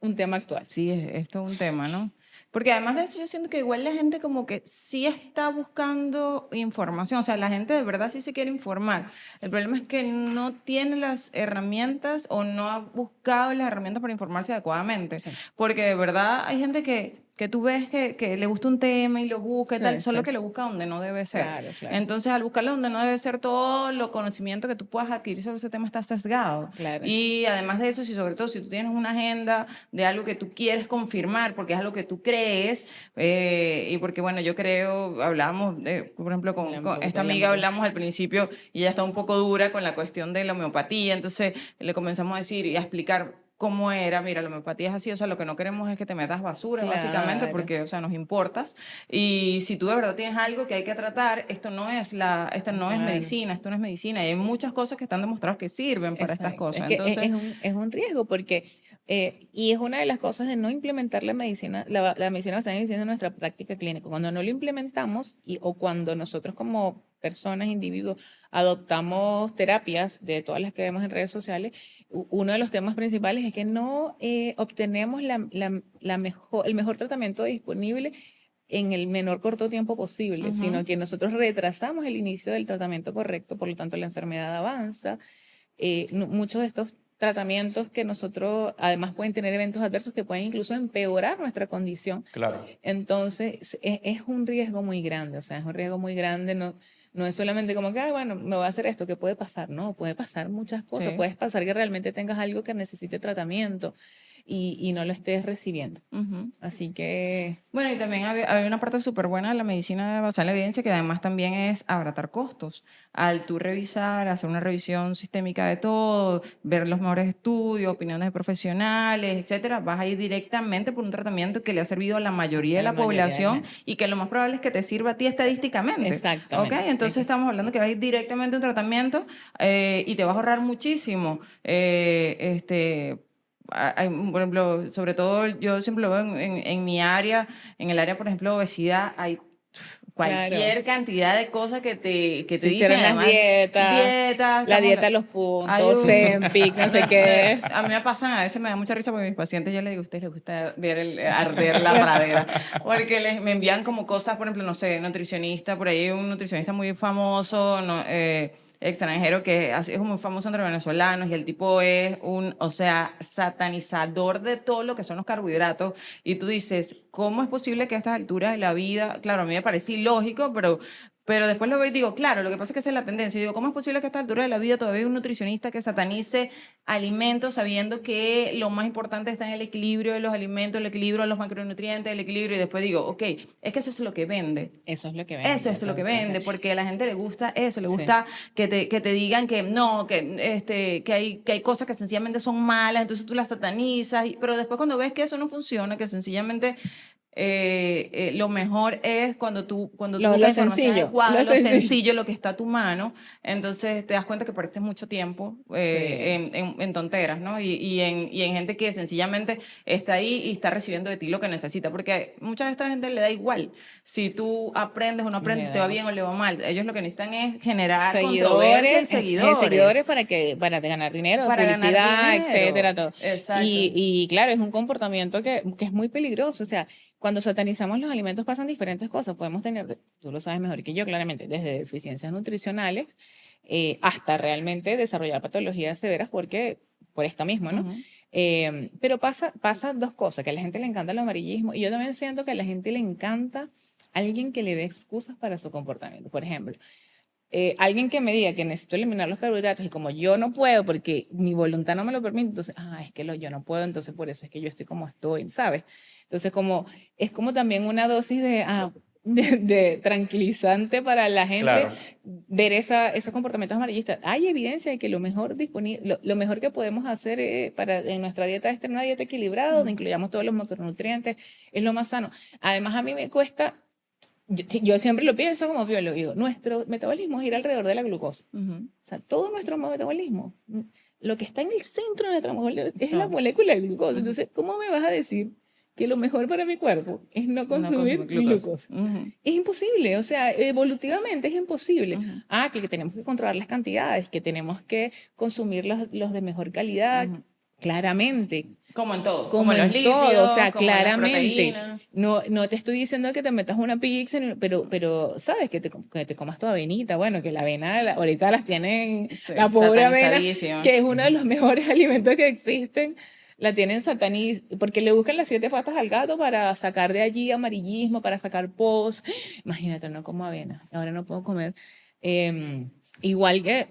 [SPEAKER 2] un tema actual.
[SPEAKER 3] Sí, es todo un tema, ¿no? Porque además de eso yo siento que igual la gente como que sí está buscando información, o sea, la gente de verdad sí se quiere informar. El problema es que no tiene las herramientas o no ha buscado las herramientas para informarse adecuadamente.
[SPEAKER 2] Sí.
[SPEAKER 3] Porque de verdad hay gente que tú ves que le gusta un tema y lo busca y
[SPEAKER 2] Sí,
[SPEAKER 3] tal, solo
[SPEAKER 2] sí.
[SPEAKER 3] que lo busca donde no debe ser.
[SPEAKER 2] Claro, claro.
[SPEAKER 3] Entonces, al buscarlo donde no debe ser, todo lo conocimiento que tú puedas adquirir sobre ese tema está sesgado.
[SPEAKER 2] Claro.
[SPEAKER 3] Y además de eso, si sobre todo si tú tienes una agenda de algo que tú quieres confirmar, porque es algo que tú crees, y porque, bueno, yo creo, hablamos, por ejemplo, con esta amiga hablamos al principio y ella está un poco dura con la cuestión de la homeopatía, entonces le comenzamos a decir y a explicar cómo era, mira, la homeopatía es así, o sea, lo que no queremos es que te metas basura, básicamente,
[SPEAKER 2] Claro.
[SPEAKER 3] porque, o sea, nos importas. Y si tú de verdad tienes algo que hay que tratar, esta no es
[SPEAKER 2] Claro.
[SPEAKER 3] medicina, esto no es medicina. Y hay muchas cosas que están demostradas que sirven para estas
[SPEAKER 2] Exacto.
[SPEAKER 3] cosas.
[SPEAKER 2] Es que
[SPEAKER 3] Entonces,
[SPEAKER 2] es un riesgo porque, y es una de las cosas de no implementar la medicina, la medicina basada en evidencia en nuestra práctica clínica. Cuando no lo implementamos o cuando nosotros como personas, individuos, adoptamos terapias de todas las que vemos en redes sociales, uno de los temas principales es que no obtenemos el mejor tratamiento disponible en el menor corto tiempo posible, sino que nosotros retrasamos el inicio del tratamiento correcto, por lo tanto la enfermedad avanza. Muchos de estos tratamientos que nosotros, además pueden tener eventos adversos que pueden incluso empeorar nuestra condición.
[SPEAKER 1] Claro.
[SPEAKER 2] Entonces, es un riesgo muy grande, o sea, es un riesgo muy grande, no es solamente como que, "Ay, bueno, me voy a hacer esto, ¿qué puede pasar?". No, puede pasar muchas cosas,
[SPEAKER 3] Sí.
[SPEAKER 2] puede pasar que realmente tengas algo que necesite tratamiento y no lo estés recibiendo. Así que...
[SPEAKER 3] Bueno, y también hay una parte súper buena de la medicina basada en la evidencia que además también es abaratar costos. Al tú revisar, hacer una revisión sistémica de todo, ver los mejores estudios, opiniones de profesionales, etcétera, vas a ir directamente por un tratamiento que le ha servido a la mayoría de
[SPEAKER 2] A la
[SPEAKER 3] la
[SPEAKER 2] mayoría de la
[SPEAKER 3] población
[SPEAKER 2] gente.
[SPEAKER 3] y que lo más probable es que te sirva a ti estadísticamente.
[SPEAKER 2] Exactamente.
[SPEAKER 3] ¿Ok? Entonces estamos hablando que vas a ir directamente a un tratamiento y te vas a ahorrar muchísimo. Por ejemplo, sobre todo yo siempre lo veo en mi área, en el área, por ejemplo, obesidad, hay cualquier cantidad de cosas que te
[SPEAKER 2] Se
[SPEAKER 3] dicen,
[SPEAKER 2] hicieron las
[SPEAKER 3] además,
[SPEAKER 2] dietas, la dieta de los
[SPEAKER 3] hay
[SPEAKER 2] puntos,
[SPEAKER 3] un-
[SPEAKER 2] Ozempic, no sé qué.
[SPEAKER 3] a mí me pasan, a veces me da mucha risa porque mis pacientes, yo les digo, a ustedes les gusta ver arder la pradera, porque me envían como cosas, por ejemplo, no sé, nutricionista, por ahí hay un nutricionista muy famoso, no, extranjero que es muy famoso entre venezolanos y el tipo es o sea, satanizador de todo lo que son los carbohidratos y tú dices, ¿cómo es posible que a estas alturas de la vida, claro, a mí me parece ilógico, pero después lo veo y digo, claro, lo que pasa es que esa es la tendencia. Y digo, ¿cómo es posible que a esta altura de la vida todavía hay un nutricionista que satanice alimentos sabiendo que lo más importante está en el equilibrio de los alimentos, el equilibrio de los macronutrientes, el equilibrio? Y después digo, ok, es que eso es lo que vende.
[SPEAKER 2] Eso es lo que vende.
[SPEAKER 3] Eso es lo que vende, porque a la gente le gusta eso, le
[SPEAKER 2] Sí.
[SPEAKER 3] gusta que te digan que no, que hay cosas que sencillamente son malas, entonces tú las satanizas, pero después cuando ves que eso no funciona, que sencillamente lo mejor es cuando tú
[SPEAKER 2] Lo
[SPEAKER 3] buscas información
[SPEAKER 2] sencillo,
[SPEAKER 3] adecuada,
[SPEAKER 2] lo
[SPEAKER 3] lo
[SPEAKER 2] sencillo.
[SPEAKER 3] sencillo, lo que está a tu mano, entonces te das cuenta que perdiste mucho tiempo en tonteras, ¿no? Y en gente que sencillamente está ahí y está recibiendo de ti lo que necesita, porque mucha de esta gente le da igual si tú aprendes o no aprendes, si te va bien o le va mal. Ellos lo que necesitan es generar controversia y
[SPEAKER 2] seguidores para ganar dinero,
[SPEAKER 3] para ganar
[SPEAKER 2] publicidad,
[SPEAKER 3] dinero.
[SPEAKER 2] etcétera, todo.
[SPEAKER 3] Exacto.
[SPEAKER 2] Y claro, es un comportamiento que es muy peligroso. O sea, cuando satanizamos los alimentos pasan diferentes cosas. Podemos tener, tú lo sabes mejor que yo, claramente, desde deficiencias nutricionales hasta realmente desarrollar patologías severas por esto mismo, ¿no? Pero pasa dos cosas, que a la gente le encanta el amarillismo y yo también siento que a la gente le encanta alguien que le dé excusas para su comportamiento. Por ejemplo, alguien que me diga que necesito eliminar los carbohidratos y como yo no puedo porque mi voluntad no me lo permite, entonces, es que yo no puedo, entonces por eso es que yo estoy como estoy, ¿sabes? Entonces es como también una dosis de, de tranquilizante para la gente
[SPEAKER 1] Claro.
[SPEAKER 2] ver esos comportamientos amarillistas. Hay evidencia de que lo mejor lo mejor que podemos hacer en nuestra dieta es tener una dieta equilibrada, donde incluyamos todos los macronutrientes, es lo más sano. Además, a mí me cuesta, yo siempre lo pienso como biólogo, digo, nuestro metabolismo gira alrededor de la glucosa.
[SPEAKER 3] Ujú.
[SPEAKER 2] O sea, todo nuestro metabolismo, lo que está en el centro de nuestro metabolismo es la
[SPEAKER 3] Claro.
[SPEAKER 2] molécula de glucosa.
[SPEAKER 3] Ujú.
[SPEAKER 2] Entonces, ¿cómo me vas a decir que lo mejor para mi cuerpo es no
[SPEAKER 3] No
[SPEAKER 2] consumir
[SPEAKER 3] consumir glucosa.
[SPEAKER 2] glucosa?
[SPEAKER 3] Ujú.
[SPEAKER 2] Es imposible, o sea, evolutivamente es imposible.
[SPEAKER 3] Ujú.
[SPEAKER 2] Que tenemos que controlar las cantidades, que tenemos que consumir los de mejor calidad,
[SPEAKER 3] Ujú.
[SPEAKER 2] claramente,
[SPEAKER 3] Como en todo,
[SPEAKER 2] como
[SPEAKER 3] como los
[SPEAKER 2] en todo, o sea,
[SPEAKER 3] lípidos, como las
[SPEAKER 2] claramente.
[SPEAKER 3] proteínas.
[SPEAKER 2] No te estoy diciendo que te metas una pizza, pero sabes que te comas tu avenita, bueno, que la avena ahorita las tienen,
[SPEAKER 3] Sí,
[SPEAKER 2] la pobre avena,
[SPEAKER 3] satanizadísima.
[SPEAKER 2] que es uno de los mejores alimentos que existen, la tienen satanizada, porque le buscan las 7 patas al gato para sacar de allí amarillismo, para sacar pos. Imagínate, no como avena, ahora no puedo comer. Igual que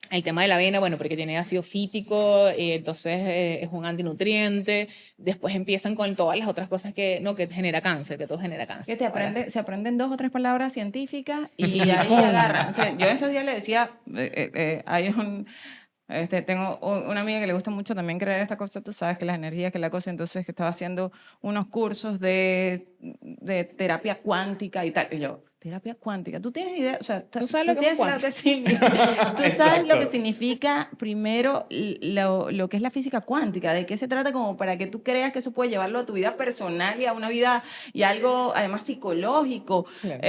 [SPEAKER 2] el tema de la avena, bueno, porque tiene ácido fítico, entonces es un antinutriente. Después empiezan con todas las otras cosas que genera cáncer, que todo genera
[SPEAKER 3] Que
[SPEAKER 2] cáncer.
[SPEAKER 3] se aprenden 2 o 3 palabras científicas y ahí agarran. O sea, yo estos días le decía, hay tengo una amiga que le gusta mucho también creer esta cosa, tú sabes que las energías, que la cosa, entonces que estaba haciendo unos cursos de terapia cuántica y tal. Y yo, terapia cuántica, ¿tú tienes idea? O sea,
[SPEAKER 2] ¿Tú sabes
[SPEAKER 3] tú
[SPEAKER 2] lo que es un
[SPEAKER 3] tienes lo que significa, tú sabes lo que
[SPEAKER 1] Exacto.
[SPEAKER 3] significa primero lo que es la física cuántica, de qué se trata como para que tú creas que eso puede llevarlo a tu vida personal y a una vida y algo además psicológico.
[SPEAKER 2] Claro.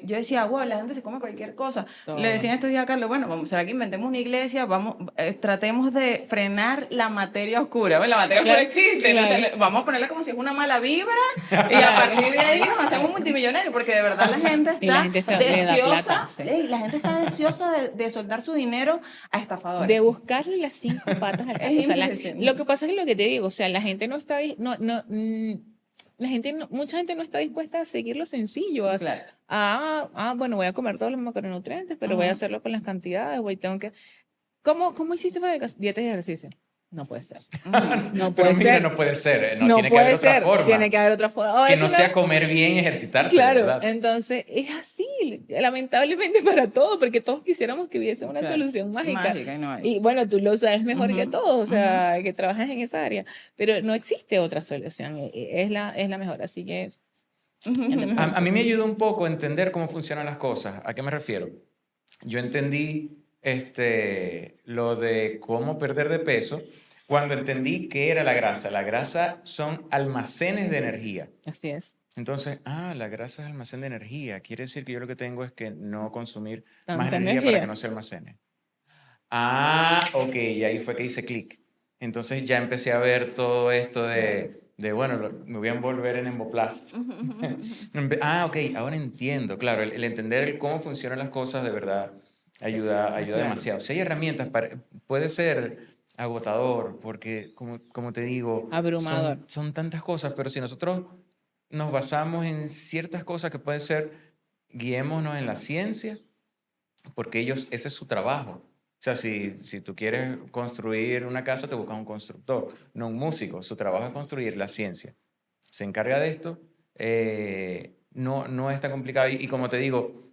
[SPEAKER 3] Yo decía, wow, la gente se come cualquier cosa. Le
[SPEAKER 2] Todo.
[SPEAKER 3] decía estos días a Carlos, bueno, ¿será que inventemos una iglesia? Tratemos de frenar la materia oscura. Bueno, la materia oscura
[SPEAKER 2] Claro,
[SPEAKER 3] existe, entonces
[SPEAKER 2] claro.
[SPEAKER 3] vamos a ponerla como si es una mala vibra y a
[SPEAKER 2] Claro.
[SPEAKER 3] partir de ahí nos hacemos multimillonarios, porque de verdad la gente
[SPEAKER 2] Y la
[SPEAKER 3] está
[SPEAKER 2] gente le da plata,
[SPEAKER 3] deseosa,
[SPEAKER 2] sí.
[SPEAKER 3] la gente está deseosa de soltar su dinero a estafadores.
[SPEAKER 2] De buscarle las 5 patas al gato.
[SPEAKER 3] Es
[SPEAKER 2] O sea,
[SPEAKER 3] impresionante.
[SPEAKER 2] lo que pasa es lo que te digo, o sea, la gente no está, la gente mucha gente no está dispuesta a seguir lo sencillo.
[SPEAKER 3] Claro.
[SPEAKER 2] Bueno, voy a comer todos los macronutrientes, pero voy a
[SPEAKER 3] Ujú.
[SPEAKER 2] hacerlo con las cantidades, tengo que. ¿Cómo hiciste para dieta y ejercicio? No puede ser. No
[SPEAKER 1] Pero
[SPEAKER 2] puede
[SPEAKER 1] mira,
[SPEAKER 2] ser.
[SPEAKER 1] no puede ser, no,
[SPEAKER 2] No
[SPEAKER 1] tiene que haber
[SPEAKER 2] puede
[SPEAKER 1] otra
[SPEAKER 2] ser.
[SPEAKER 1] forma.
[SPEAKER 2] Tiene que haber otra forma.
[SPEAKER 1] Que no sea comer bien y ejercitarse, de
[SPEAKER 2] Claro,
[SPEAKER 1] verdad.
[SPEAKER 2] entonces es así, lamentablemente para todo, porque todos quisiéramos que hubiese una
[SPEAKER 3] Claro.
[SPEAKER 2] solución mágica.
[SPEAKER 3] Mágica y no hay.
[SPEAKER 2] Y bueno, tú lo sabes mejor que
[SPEAKER 3] Ujú,
[SPEAKER 2] todos, o sea, que trabajas en esa área, pero no existe otra solución, es la mejor, así que ya te puedo
[SPEAKER 1] A mí
[SPEAKER 2] decir.
[SPEAKER 1] me ayuda un poco a entender cómo funcionan las cosas. ¿A qué me refiero? Yo entendí lo de cómo perder de peso cuando entendí qué era la grasa. La grasa son almacenes de energía.
[SPEAKER 2] Así es,
[SPEAKER 1] Entonces, la grasa es almacén de energía. Quiere decir que yo lo que tengo es que no consumir más
[SPEAKER 2] tanta
[SPEAKER 1] energía para que no
[SPEAKER 2] energía.
[SPEAKER 1] se almacene. Ok, y ahí fue que hice clic. Entonces ya empecé a ver todo esto bueno, me voy a envolver en Emboplast. Ok, ahora entiendo, claro, el entender cómo funcionan las cosas de verdad ayuda
[SPEAKER 3] Claro.
[SPEAKER 1] demasiado. Si hay herramientas, puede ser agotador, porque como te digo,
[SPEAKER 2] Abrumador.
[SPEAKER 1] son tantas cosas, pero si nosotros nos basamos en ciertas cosas que pueden ser, guiémonos en la ciencia, porque ese es su trabajo. O sea, si tú quieres construir una casa, te buscas un constructor, no un músico. Su trabajo es construir la ciencia. Se encarga de esto, no es tan complicado. Y como te digo,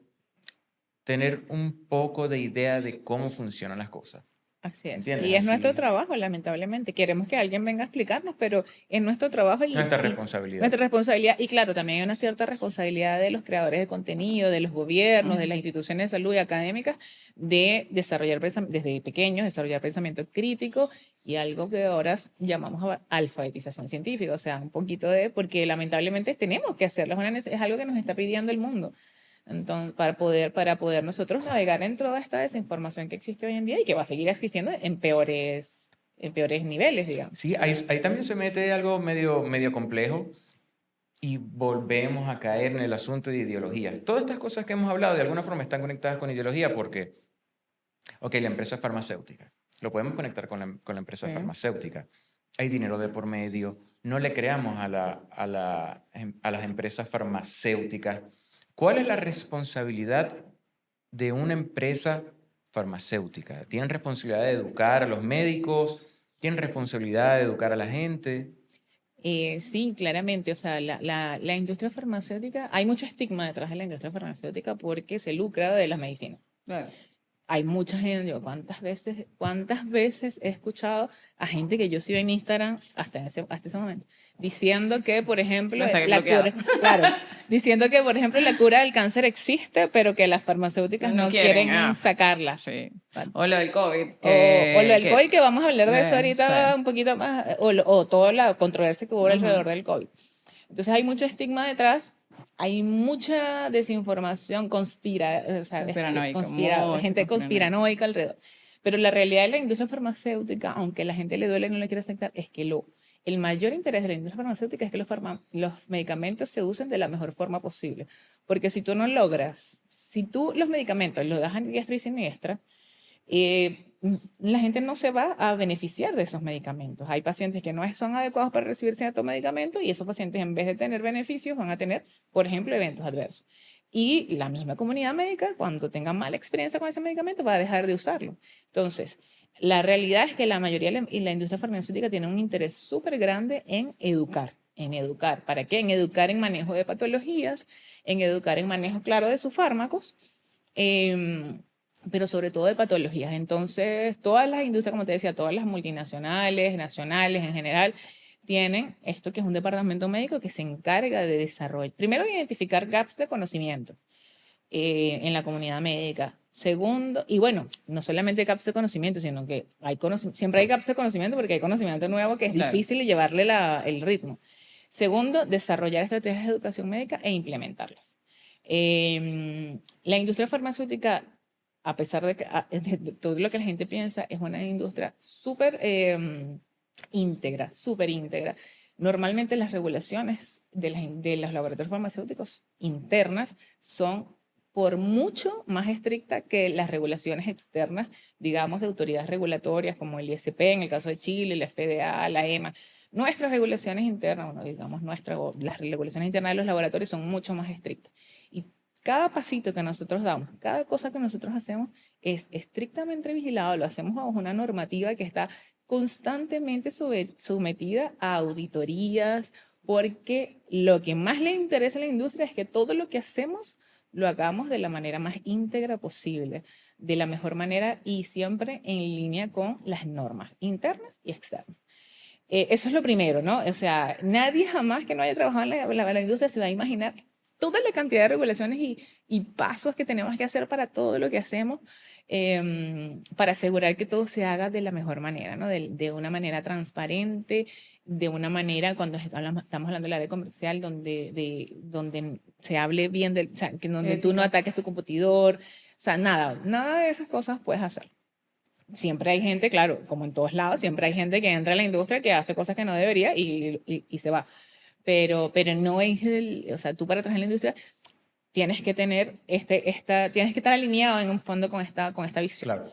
[SPEAKER 1] tener un poco de idea de cómo funcionan las cosas.
[SPEAKER 2] Así es.
[SPEAKER 1] ¿Entiendes?
[SPEAKER 2] Y es nuestro
[SPEAKER 1] Así,
[SPEAKER 2] trabajo, lamentablemente. Queremos que alguien venga a explicarnos, pero es nuestro trabajo
[SPEAKER 1] nuestra
[SPEAKER 2] y
[SPEAKER 1] responsabilidad.
[SPEAKER 2] nuestra responsabilidad. Y claro, también hay una cierta responsabilidad de los creadores de contenido, de los gobiernos, de las instituciones de salud y académicas, de desarrollar desde pequeños, desarrollar pensamiento crítico y algo que ahora llamamos alfabetización científica. O sea, un poquito porque lamentablemente tenemos que hacerlo. Es algo que nos está pidiendo el mundo. Entonces, para poder nosotros navegar en toda esta desinformación que existe hoy en día y que va a seguir existiendo en peores niveles, digamos.
[SPEAKER 1] Sí, ahí también se mete algo medio complejo y volvemos a caer en el asunto de ideologías. Todas estas cosas que hemos hablado de alguna forma están conectadas con ideología porque, la empresa farmacéutica, lo podemos conectar con la empresa
[SPEAKER 2] Sí.
[SPEAKER 1] farmacéutica. Hay dinero de por medio, no le creamos a las empresas farmacéuticas. ¿Cuál es la responsabilidad de una empresa farmacéutica? ¿Tienen responsabilidad de educar a los médicos? ¿Tienen responsabilidad de educar a la gente?
[SPEAKER 2] Sí, claramente. O sea, la industria farmacéutica, hay mucho estigma detrás de la industria farmacéutica porque se lucra de las medicinas.
[SPEAKER 3] Claro.
[SPEAKER 2] Hay mucha gente, yo, cuántas veces he escuchado a gente que yo sigo en Instagram hasta ese momento, diciendo que, por ejemplo,
[SPEAKER 3] No está
[SPEAKER 2] la
[SPEAKER 3] bloqueada.
[SPEAKER 2] cura, claro, diciendo que, por ejemplo, la cura del cáncer existe, pero que las farmacéuticas
[SPEAKER 3] No
[SPEAKER 2] no
[SPEAKER 3] quieren,
[SPEAKER 2] quieren sacarla.
[SPEAKER 3] Sí.
[SPEAKER 2] Vale.
[SPEAKER 3] O lo del COVID,
[SPEAKER 2] O lo del COVID, que vamos a hablar de eso
[SPEAKER 3] sí.
[SPEAKER 2] ahorita un poquito más, o toda la controversia que hubo alrededor del COVID. Entonces hay mucho estigma detrás, hay mucha desinformación, o sea,
[SPEAKER 3] Conspiranoica, mucho
[SPEAKER 2] gente
[SPEAKER 3] conspiranoica.
[SPEAKER 2] conspiranoica alrededor. Pero la realidad de la industria farmacéutica, aunque la gente le duele y no le quiere aceptar, es que el mayor interés de la industria farmacéutica es que los medicamentos se usen de la mejor forma posible. Porque si tú no logras, si tú los medicamentos los das a diestra y siniestra, la gente no se va a beneficiar de esos medicamentos. Hay pacientes que no son adecuados para recibir cierto medicamento y esos pacientes, en vez de tener beneficios, van a tener, por ejemplo, eventos adversos. Y la misma comunidad médica, cuando tenga mala experiencia con ese medicamento, va a dejar de usarlo. Entonces, la realidad es que la mayoría y la industria farmacéutica tiene un interés súper grande en educar. En educar. ¿Para qué? En educar en manejo de patologías, en educar en manejo, claro, de sus fármacos. Pero sobre todo de patologías. Entonces, todas las industrias, como te decía, todas las multinacionales, nacionales en general, tienen esto que es un departamento médico que se encarga de desarrollar, primero, de identificar gaps de conocimiento en la comunidad médica. Segundo, y bueno, no solamente gaps de conocimiento, sino que siempre hay gaps de conocimiento porque hay conocimiento nuevo que es difícil llevarle el ritmo. Segundo, desarrollar estrategias de educación médica e implementarlas. La industria farmacéutica, a pesar de todo lo que la gente piensa, es una industria súper íntegra, súper íntegra. Normalmente las regulaciones de los laboratorios farmacéuticos internas son por mucho más estrictas que las regulaciones externas, digamos, de autoridades regulatorias como el ISP, en el caso de Chile, la FDA, la EMA. Nuestras regulaciones internas, bueno, digamos, las regulaciones internas de los laboratorios son mucho más estrictas. Y cada pasito que nosotros damos, cada cosa que nosotros hacemos es estrictamente vigilado, lo hacemos bajo una normativa que está constantemente sometida a auditorías, porque lo que más le interesa a la industria es que todo lo que hacemos lo hagamos de la manera más íntegra posible, de la mejor manera y siempre en línea con las normas internas y externas. Eso es lo primero, ¿no? O sea, nadie jamás que no haya trabajado en la industria se va a imaginar toda la cantidad de regulaciones y pasos que tenemos que hacer para todo lo que hacemos, para asegurar que todo se haga de la mejor manera, ¿no? De una manera transparente, de una manera, cuando estamos hablando del área comercial, donde se hable bien, o sea, que donde tú no ataques tu competidor, o sea, nada de esas cosas puedes hacer. Siempre hay gente, claro, como en todos lados, siempre hay gente que entra a la industria que hace cosas que no debería y se va. Pero no es o sea, tú para trabajar en la industria tienes que tener tienes que estar alineado en un fondo con esta visión.
[SPEAKER 1] Claro.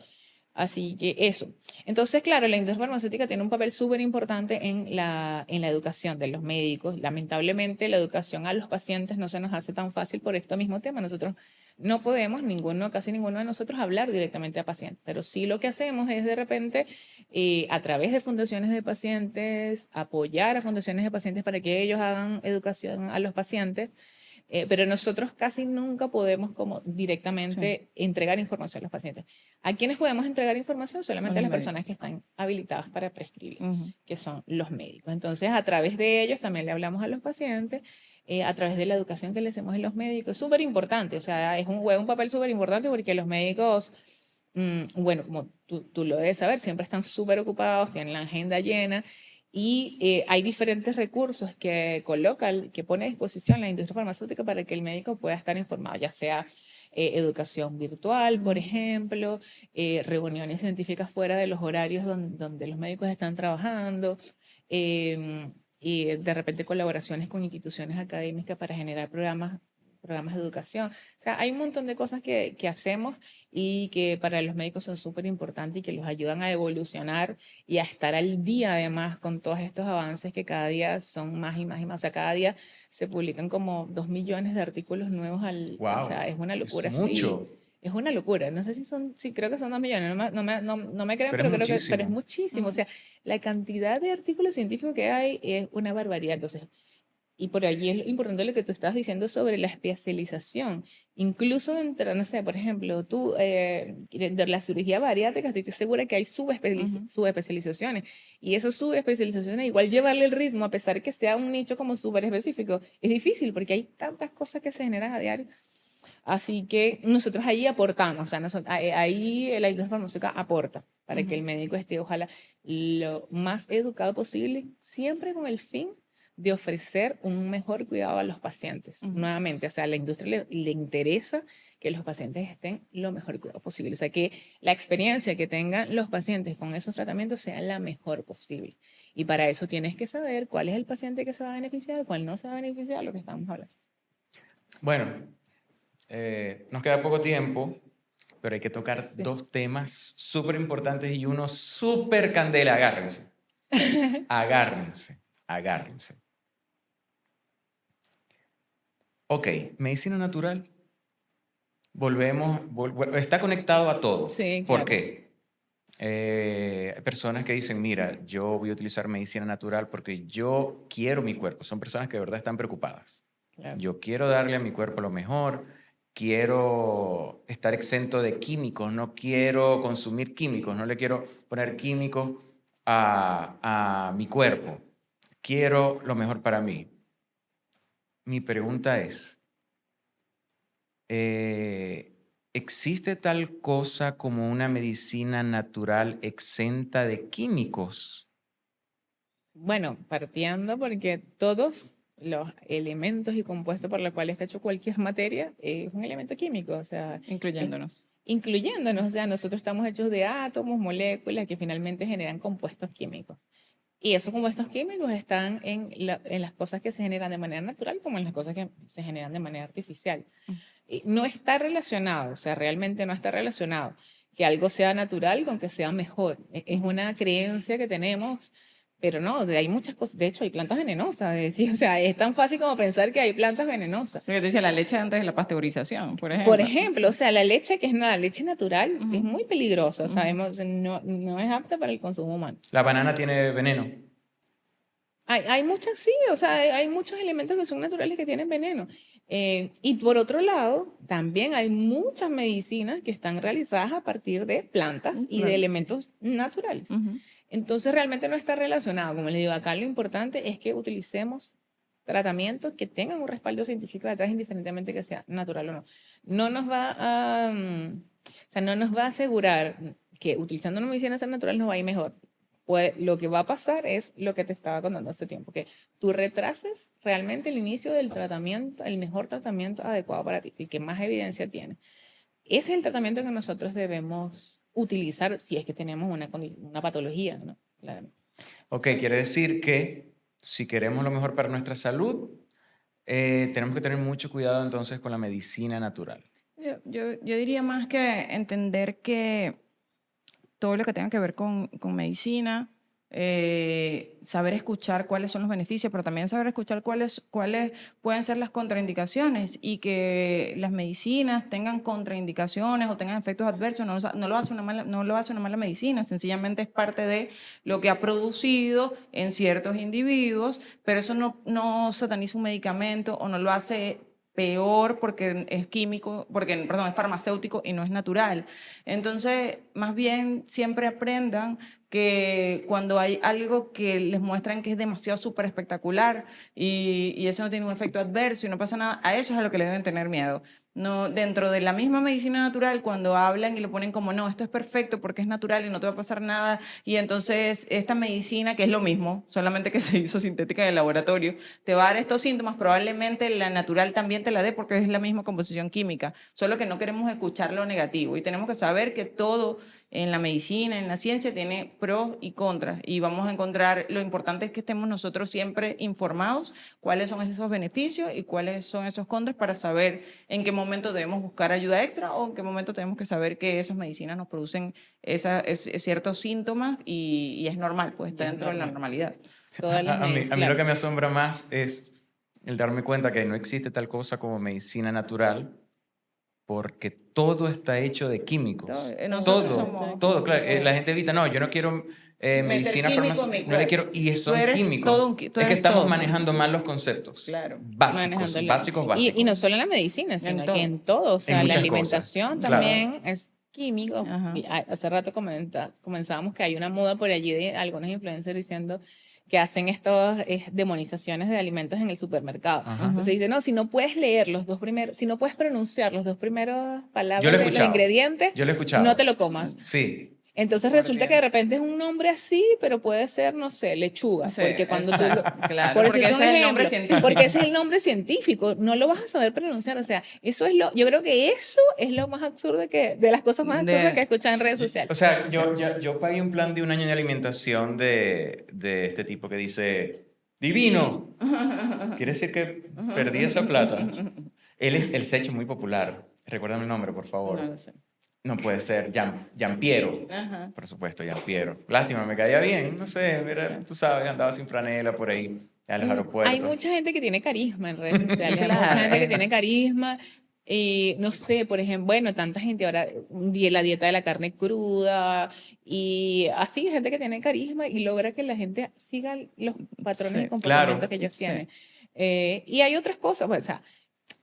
[SPEAKER 2] Así que eso. Entonces, claro, la industria farmacéutica tiene un papel súper importante en la educación de los médicos. Lamentablemente, la educación a los pacientes no se nos hace tan fácil por este mismo tema. Nosotros no podemos, casi ninguno de nosotros, hablar directamente a pacientes, pero sí lo que hacemos es de repente, a través de fundaciones de pacientes, apoyar a fundaciones de pacientes para que ellos hagan educación a los pacientes. Pero nosotros casi nunca podemos como directamente entregar información a los pacientes. ¿A quiénes podemos entregar información? Solamente a las personas que están habilitadas para prescribir, que son los médicos. Entonces, a través de ellos también le hablamos a los pacientes, a través de la educación que le hacemos a los médicos. Es súper importante, o sea, juega un papel súper importante porque los médicos, bueno, como tú lo debes saber, siempre están súper ocupados, tienen la agenda llena. Y hay diferentes recursos que que pone a disposición la industria farmacéutica para que el médico pueda estar informado, ya sea educación virtual, por ejemplo, reuniones científicas fuera de los horarios donde los médicos están trabajando, y de repente colaboraciones con instituciones académicas para generar programas de educación. O sea, hay un montón de cosas que hacemos y que para los médicos son súper importantes y que los ayudan a evolucionar y a estar al día además con todos estos avances que cada día son más y más y más. O sea, cada día se publican como 2 millones de artículos nuevos
[SPEAKER 1] Wow,
[SPEAKER 2] o sea, es una locura.
[SPEAKER 1] es mucho.
[SPEAKER 2] Sí, Es una locura. No sé si son, sí, creo que son 2 millones. No me crean,
[SPEAKER 1] Pero es
[SPEAKER 2] pero creo que pero es
[SPEAKER 1] muchísimo.
[SPEAKER 2] muchísimo. O sea, la cantidad de artículos científicos que hay es una barbaridad. Entonces, y por allí es importante lo que tú estabas diciendo sobre la especialización. Incluso dentro, no sé, por ejemplo, tú, de la cirugía bariátrica, estoy segura que hay
[SPEAKER 3] Ujú.
[SPEAKER 2] subespecializaciones. Y esas subespecializaciones, igual llevarle el ritmo, a pesar que sea un nicho como súper específico, es difícil porque hay tantas cosas que se generan a diario. Así que nosotros ahí aportamos, o sea, ahí la industria farmacéutica aporta para que el
[SPEAKER 3] Ujú.
[SPEAKER 2] médico esté, ojalá, lo más educado posible, siempre con el fin de ofrecer un mejor cuidado a los pacientes.
[SPEAKER 3] Ujú.
[SPEAKER 2] Nuevamente, o sea, a la industria le interesa que los pacientes estén lo mejor cuidado posible, o sea, que la experiencia que tengan los pacientes con esos tratamientos sea la mejor posible. Y para eso tienes que saber cuál es el paciente que se va a beneficiar, cuál no se va a beneficiar, lo que estamos hablando.
[SPEAKER 1] Bueno, nos queda poco tiempo, pero hay que tocar
[SPEAKER 2] Sí.
[SPEAKER 1] 2 temas súper importantes y uno súper candela. Agárrense, agárrense, agárrense. Ok, medicina natural. Está conectado a todo.
[SPEAKER 2] Sí,
[SPEAKER 1] ¿Por
[SPEAKER 2] claro.
[SPEAKER 1] qué? Hay personas que dicen, mira, yo voy a utilizar medicina natural porque yo quiero mi cuerpo. Son personas que de verdad están preocupadas.
[SPEAKER 2] Claro.
[SPEAKER 1] Yo quiero darle a mi cuerpo lo mejor, quiero estar exento de químicos, no quiero consumir químicos, no le quiero poner químicos a mi cuerpo. Quiero lo mejor para mí. Mi pregunta es, ¿existe tal cosa como una medicina natural exenta de químicos?
[SPEAKER 2] Bueno, partiendo porque todos los elementos y compuestos por los cuales está hecho cualquier materia es un elemento químico, o sea, es-
[SPEAKER 3] Incluyéndonos.
[SPEAKER 2] incluyéndonos, o sea, nosotros estamos hechos de átomos, moléculas que finalmente generan compuestos químicos. Y esos compuestos químicos están en las cosas que se generan de manera natural como en las cosas que se generan de manera artificial. Y no está relacionado, o sea, realmente no está relacionado que algo sea natural con que sea mejor. Es
[SPEAKER 3] Ujú.
[SPEAKER 2] una creencia que tenemos, pero no, hay muchas cosas. De hecho, hay plantas venenosas. O sea, es tan fácil como pensar que hay plantas venenosas.
[SPEAKER 3] Lo que te decía, la leche antes de la pasteurización, por
[SPEAKER 2] Por
[SPEAKER 3] ejemplo.
[SPEAKER 2] ejemplo, o sea, la leche que es nada, la leche natural es
[SPEAKER 3] Ujú.
[SPEAKER 2] muy peligrosa,
[SPEAKER 3] Ujú.
[SPEAKER 2] sabemos, no es apta para el consumo humano.
[SPEAKER 1] La banana tiene veneno.
[SPEAKER 2] Hay muchas, sí, o sea, hay muchos elementos que son naturales que tienen veneno. Y por otro lado, también hay muchas medicinas que están realizadas a partir de plantas y de
[SPEAKER 3] Claro.
[SPEAKER 2] elementos naturales.
[SPEAKER 3] Ujú.
[SPEAKER 2] Entonces, realmente no está relacionado. Como les digo, acá lo importante es que utilicemos tratamientos que tengan un respaldo científico detrás, indiferentemente que sea natural o no. No nos va a, o sea, no nos va a asegurar que utilizando una medicina natural nos va a ir mejor. Pues lo que va a pasar es lo que te estaba contando hace tiempo, que tú retrases realmente el inicio del tratamiento, el mejor tratamiento adecuado para ti, el que más evidencia tiene. Ese es el tratamiento que nosotros debemos utilizar si es que tenemos una patología, ¿no? Claramente.
[SPEAKER 1] Ok, quiere decir que si queremos lo mejor para nuestra salud, tenemos que tener mucho cuidado entonces con la medicina natural.
[SPEAKER 3] Yo diría más que entender que todo lo que tenga que ver con medicina, saber escuchar cuáles son los beneficios, pero también saber escuchar cuáles pueden ser las contraindicaciones y que las medicinas tengan contraindicaciones o tengan efectos adversos, no lo hace no lo hace una mala medicina, sencillamente es parte de lo que ha producido en ciertos individuos, pero eso no sataniza un medicamento o no lo hace peor porque es químico, porque, perdón, es farmacéutico y no es natural. Entonces, más bien siempre aprendan que cuando hay algo que les muestran que es demasiado súper espectacular y eso no tiene un efecto adverso y no pasa nada, a eso es a lo que le deben tener miedo. No, dentro de la misma medicina natural, cuando hablan y lo ponen como, no, esto es perfecto porque es natural y no te va a pasar nada, y entonces esta medicina, que es lo mismo, solamente que se hizo sintética en el laboratorio, te va a dar estos síntomas, probablemente la natural también te la dé porque es la misma composición química, solo que no queremos escuchar lo negativo y tenemos que saber que todo en la medicina, en la ciencia, tiene pros y contras y vamos a encontrar, lo importante es que estemos nosotros siempre informados cuáles son esos beneficios y cuáles son esos contras para saber en qué momento debemos buscar ayuda extra o en qué momento tenemos que saber que esas medicinas nos producen ciertos síntomas y es normal, pues está
[SPEAKER 2] Ya es
[SPEAKER 3] dentro de la
[SPEAKER 2] normal.
[SPEAKER 3] normalidad.
[SPEAKER 2] Todas las
[SPEAKER 1] A mí
[SPEAKER 2] medidas,
[SPEAKER 1] lo
[SPEAKER 2] claro.
[SPEAKER 1] que me asombra más es el darme cuenta que no existe tal cosa como medicina natural porque todo está hecho de químicos.
[SPEAKER 3] Nosotros
[SPEAKER 1] Todo,
[SPEAKER 3] somos-
[SPEAKER 1] todo, claro. La gente evita, no, yo no quiero medicina
[SPEAKER 3] químico en mi
[SPEAKER 1] farmacéutica, no le quiero, y
[SPEAKER 3] Tú
[SPEAKER 1] son
[SPEAKER 3] eres
[SPEAKER 1] químicos.
[SPEAKER 3] todo un tú
[SPEAKER 1] Es que
[SPEAKER 3] eres
[SPEAKER 1] estamos
[SPEAKER 3] todo.
[SPEAKER 1] manejando mal los conceptos.
[SPEAKER 3] Claro,
[SPEAKER 1] Básicos,
[SPEAKER 3] manejándole.
[SPEAKER 1] básicos, básicos.
[SPEAKER 2] Y no solo en la medicina, sino
[SPEAKER 3] todo.
[SPEAKER 2] que en todo. O sea, la
[SPEAKER 1] muchas
[SPEAKER 2] alimentación
[SPEAKER 1] cosas, claro.
[SPEAKER 2] también es químico.
[SPEAKER 3] Ajá.
[SPEAKER 2] Y hace rato comenzábamos que hay una moda por allí de algunos influencers diciendo que hacen estas demonizaciones de alimentos en el supermercado.
[SPEAKER 1] Ajá.
[SPEAKER 2] Entonces dicen, no, si no puedes leer los dos primeros, si no puedes pronunciar los dos primeros palabras
[SPEAKER 1] Yo lo he
[SPEAKER 2] de los
[SPEAKER 1] escuchado.
[SPEAKER 2] ingredientes,
[SPEAKER 1] Yo lo he escuchado.
[SPEAKER 2] no te lo comas.
[SPEAKER 1] Sí.
[SPEAKER 2] Entonces resulta que de repente es un nombre así, pero puede ser, no sé, lechuga.
[SPEAKER 3] Sí,
[SPEAKER 2] porque cuando tú lo,
[SPEAKER 3] claro,
[SPEAKER 2] por
[SPEAKER 3] porque
[SPEAKER 2] decirte un
[SPEAKER 3] ese es el nombre
[SPEAKER 2] ejemplo,
[SPEAKER 3] científico.
[SPEAKER 2] porque ese es el nombre científico, no lo vas a saber pronunciar. O sea, eso es yo creo que eso es lo más absurdo de las cosas más absurdas que he escuchado en redes sociales.
[SPEAKER 1] O sea, yo pagué un plan de un año de alimentación de este tipo que dice, divino. Quiere decir que perdí esa plata. Él se ha hecho muy popular. Recuérdame el nombre, por favor.
[SPEAKER 3] No lo sé.
[SPEAKER 1] No puede ser, Giampiero.
[SPEAKER 3] Ajá.
[SPEAKER 1] Por supuesto, Giampiero. Lástima, me caía bien, no sé, tú sabes, andaba sin franela por ahí, a los aeropuertos.
[SPEAKER 2] Hay mucha gente que tiene carisma en redes sociales, hay
[SPEAKER 3] Claro,
[SPEAKER 2] mucha gente que tiene carisma. Y no sé, por ejemplo, bueno, tanta gente ahora, la dieta de la carne cruda, y así, gente que tiene carisma y logra que la gente siga los patrones
[SPEAKER 3] Sí,
[SPEAKER 2] de comportamiento
[SPEAKER 1] claro,
[SPEAKER 2] que ellos
[SPEAKER 3] sí.
[SPEAKER 2] tienen. Y hay otras cosas, pues, o sea,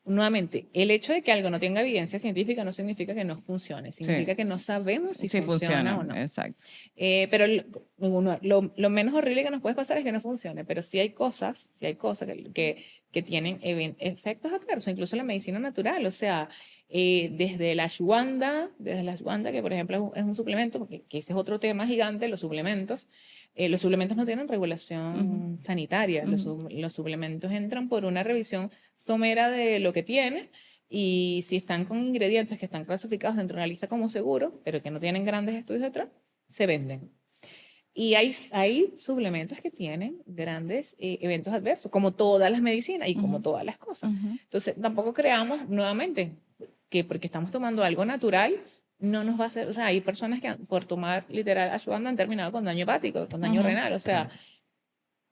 [SPEAKER 2] nuevamente, el hecho de que algo no tenga evidencia científica no significa que no funcione, significa que no sabemos si
[SPEAKER 3] Sí,
[SPEAKER 2] funciona o no.
[SPEAKER 3] Exacto.
[SPEAKER 2] Pero lo menos horrible que nos puede pasar es que no funcione, pero sí hay cosas que tienen efectos adversos, incluso la medicina natural, o sea, desde la ashwagandha, que por ejemplo es un suplemento, porque que ese es otro tema gigante, los suplementos no tienen regulación sanitaria, los suplementos entran por una revisión somera de lo que tiene. Y si están con ingredientes que están clasificados dentro de una lista como seguros, pero que no tienen grandes estudios detrás, se venden. Y hay suplementos que tienen grandes eventos adversos, como todas las medicinas y como todas las cosas. Entonces, tampoco creamos nuevamente que porque estamos tomando algo natural, no nos va a hacer, o sea, hay personas que por tomar literal ashwagandha han terminado con daño hepático, con daño renal, o sea,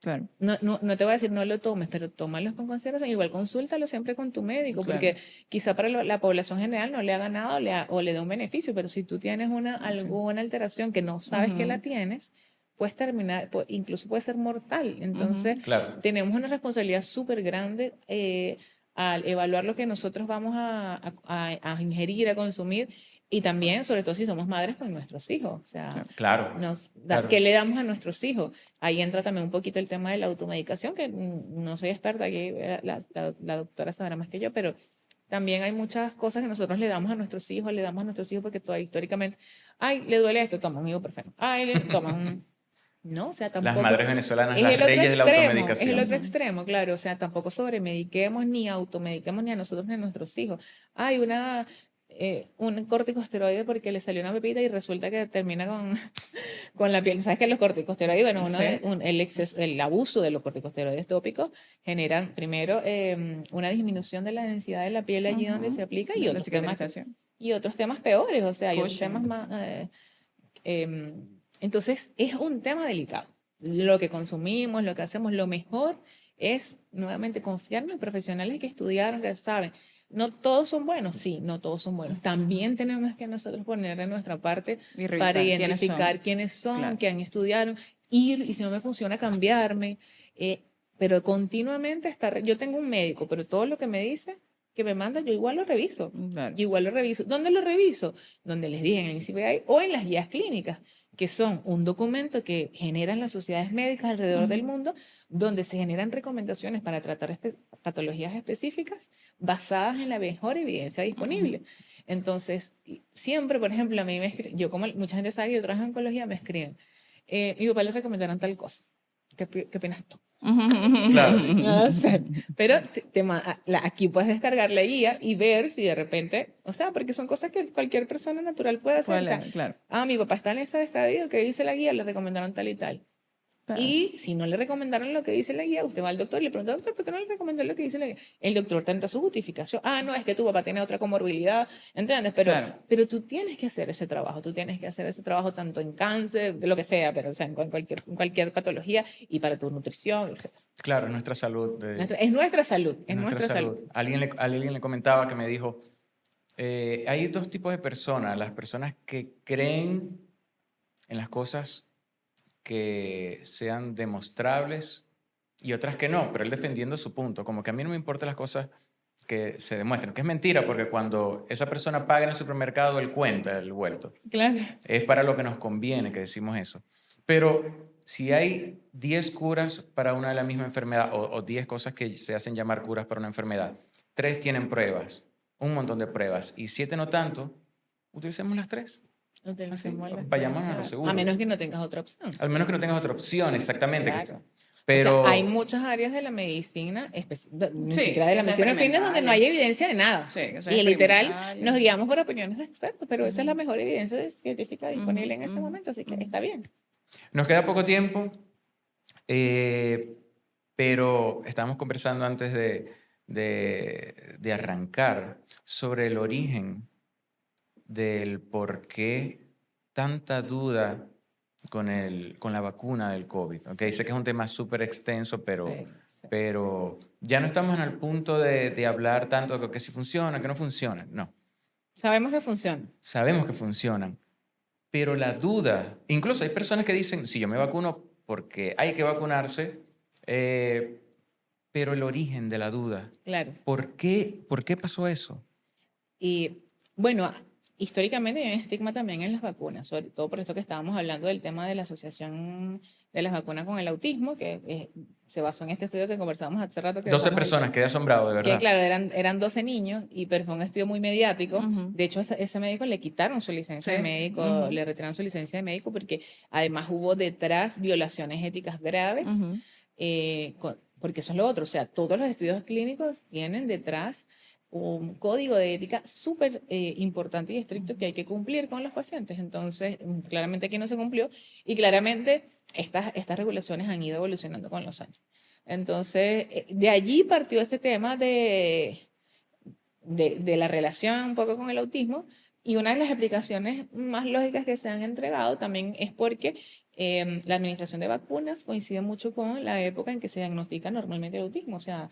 [SPEAKER 3] Claro.
[SPEAKER 2] no te voy a decir no lo tomes, pero tómalos con consideración. Igual consúltalo siempre con tu médico,
[SPEAKER 3] Claro.
[SPEAKER 2] porque quizá para la población general no le haga nada o le dé un beneficio, pero si tú tienes alguna alteración que no sabes que la tienes, puedes terminar, incluso puede ser mortal. Entonces,
[SPEAKER 1] Claro.
[SPEAKER 2] tenemos una responsabilidad súper grande al evaluar lo que nosotros vamos a ingerir, a consumir, y también, sobre todo si somos madres con nuestros hijos. O sea,
[SPEAKER 1] Claro. Claro.
[SPEAKER 2] ¿qué le damos a nuestros hijos? Ahí entra también un poquito el tema de la automedicación, que no soy experta, aquí la doctora sabrá más que yo, pero también hay muchas cosas que nosotros le damos a nuestros hijos, porque todavía históricamente, ay, le duele esto, toma un ibuprofeno, ay, toma un... No, o sea, tampoco...
[SPEAKER 1] Las madres venezolanas,
[SPEAKER 2] Es
[SPEAKER 1] las
[SPEAKER 2] el otro
[SPEAKER 1] reyes de la
[SPEAKER 2] extremo,
[SPEAKER 1] automedicación.
[SPEAKER 2] es el otro extremo, claro. O sea, tampoco sobremediquemos ni automediquemos ni a nosotros ni a nuestros hijos. Hay un corticosteroide porque le salió una pepita y resulta que termina con la piel. ¿Sabes que los corticosteroides, bueno, el abuso de los corticosteroides tópicos generan primero una disminución de la densidad de la piel allí donde se aplica y
[SPEAKER 3] La
[SPEAKER 2] otros temas,
[SPEAKER 3] cicatrización.
[SPEAKER 2] peores. O sea, hay otros
[SPEAKER 3] Cushing.
[SPEAKER 2] temas más... entonces, es un tema delicado. Lo que consumimos, lo que hacemos, lo mejor es nuevamente confiar en los profesionales que estudiaron, que saben. No todos son buenos, sí, no todos son buenos. También tenemos que nosotros poner de nuestra parte
[SPEAKER 3] Y revisar
[SPEAKER 2] para
[SPEAKER 3] quiénes
[SPEAKER 2] identificar
[SPEAKER 3] son.
[SPEAKER 2] quiénes son,
[SPEAKER 3] Claro.
[SPEAKER 2] que han estudiado, ir y si no me funciona cambiarme. Pero continuamente yo tengo un médico, pero todo lo que me dice, que me manda, yo igual lo reviso.
[SPEAKER 3] Claro.
[SPEAKER 2] Yo igual lo reviso. ¿Dónde lo reviso? Donde les dije, en el ICBI o en las guías clínicas, que son un documento que generan las sociedades médicas alrededor del mundo, donde se generan recomendaciones para tratar patologías específicas basadas en la mejor evidencia disponible. Entonces, siempre, por ejemplo, a mí yo como mucha gente sabe que yo trabajo en oncología, me escriben, mi papá le recomendaron tal cosa. ¿Qué opinas tú?
[SPEAKER 1] Claro.
[SPEAKER 2] No sé. Pero aquí puedes descargar la guía y ver si de repente, o sea, porque son cosas que cualquier persona natural puede hacer. O sea,
[SPEAKER 3] Claro.
[SPEAKER 2] mi papá está en este estadio, que dice la guía, le recomendaron tal y tal.
[SPEAKER 3] Claro.
[SPEAKER 2] Y si no le recomendaron lo que dice la guía, usted va al doctor y le pregunta, doctor, ¿por qué no le recomendó lo que dice la guía? El doctor tendrá su justificación. No, es que tu papá tiene otra comorbilidad, ¿entiendes? Pero tú tienes que hacer ese trabajo, tanto en cáncer, de lo que sea, pero o sea, en cualquier patología y para tu nutrición, etc.
[SPEAKER 1] Claro, es nuestra salud.
[SPEAKER 2] Es nuestra salud, es nuestra salud.
[SPEAKER 1] Alguien le comentaba que me dijo, hay dos tipos de personas. Las personas que creen en las cosas que sean demostrables y otras que no, pero él defendiendo su punto, como que a mí no me importan las cosas que se demuestran, que es mentira, porque cuando esa persona paga en el supermercado, él cuenta el vuelto.
[SPEAKER 2] Claro.
[SPEAKER 1] Es para lo que nos conviene que decimos eso. Pero si hay 10 curas para una de la misma enfermedad o 10 cosas que se hacen llamar curas para una enfermedad, 3 tienen pruebas, un montón de pruebas, y 7 no tanto, utilicemos las 3.
[SPEAKER 2] Utilicemos las
[SPEAKER 1] Vayamos a lo
[SPEAKER 2] claro.
[SPEAKER 1] seguro.
[SPEAKER 2] A menos que no tengas otra opción.
[SPEAKER 1] Al menos que no tengas otra opción, exactamente.
[SPEAKER 2] Claro.
[SPEAKER 1] Pero
[SPEAKER 2] O sea, hay muchas áreas de la medicina, ni
[SPEAKER 3] Sí,
[SPEAKER 2] siquiera de la
[SPEAKER 3] que son
[SPEAKER 2] medicina fitness, donde no hay evidencia de nada.
[SPEAKER 3] Sí, que son
[SPEAKER 2] Y literal
[SPEAKER 3] experimentales.
[SPEAKER 2] nos guiamos por opiniones de expertos, pero esa es la mejor evidencia científica disponible en ese momento, así que está bien.
[SPEAKER 1] nos queda poco tiempo, pero estábamos conversando antes de arrancar sobre el origen del por qué tanta duda con la vacuna del COVID. ¿Okay? Sé que es un tema súper extenso, pero ya no estamos en el punto de hablar tanto de que si funciona, que no funciona. No,
[SPEAKER 2] Sabemos que funciona.
[SPEAKER 1] sabemos que funcionan, pero la duda, incluso hay personas que dicen, si yo me vacuno porque hay que vacunarse, pero el origen de la duda,
[SPEAKER 2] Claro.
[SPEAKER 1] ¿por qué pasó eso?
[SPEAKER 2] Y bueno, históricamente hay un estigma también en las vacunas, sobre todo por esto que estábamos hablando del tema de la asociación de las vacunas con el autismo, que se basó en este estudio que conversábamos hace rato.
[SPEAKER 1] 12 personas, quedé asombrado, de verdad.
[SPEAKER 2] Que claro, eran 12 niños, pero fue un estudio muy mediático.
[SPEAKER 3] Ujú.
[SPEAKER 2] De hecho, ese médico le quitaron su licencia
[SPEAKER 3] Sí.
[SPEAKER 2] de médico,
[SPEAKER 3] Ujú.
[SPEAKER 2] le retiraron su licencia de médico porque además hubo detrás violaciones éticas graves,
[SPEAKER 3] Ujú.
[SPEAKER 2] porque eso es lo otro. O sea, todos los estudios clínicos tienen detrás un código de ética súper importante y estricto que hay que cumplir con los pacientes. Entonces, claramente aquí no se cumplió y claramente estas regulaciones han ido evolucionando con los años. Entonces, de allí partió este tema de la relación un poco con el autismo, y una de las explicaciones más lógicas que se han entregado también es porque la administración de vacunas coincide mucho con la época en que se diagnostica normalmente el autismo, o sea,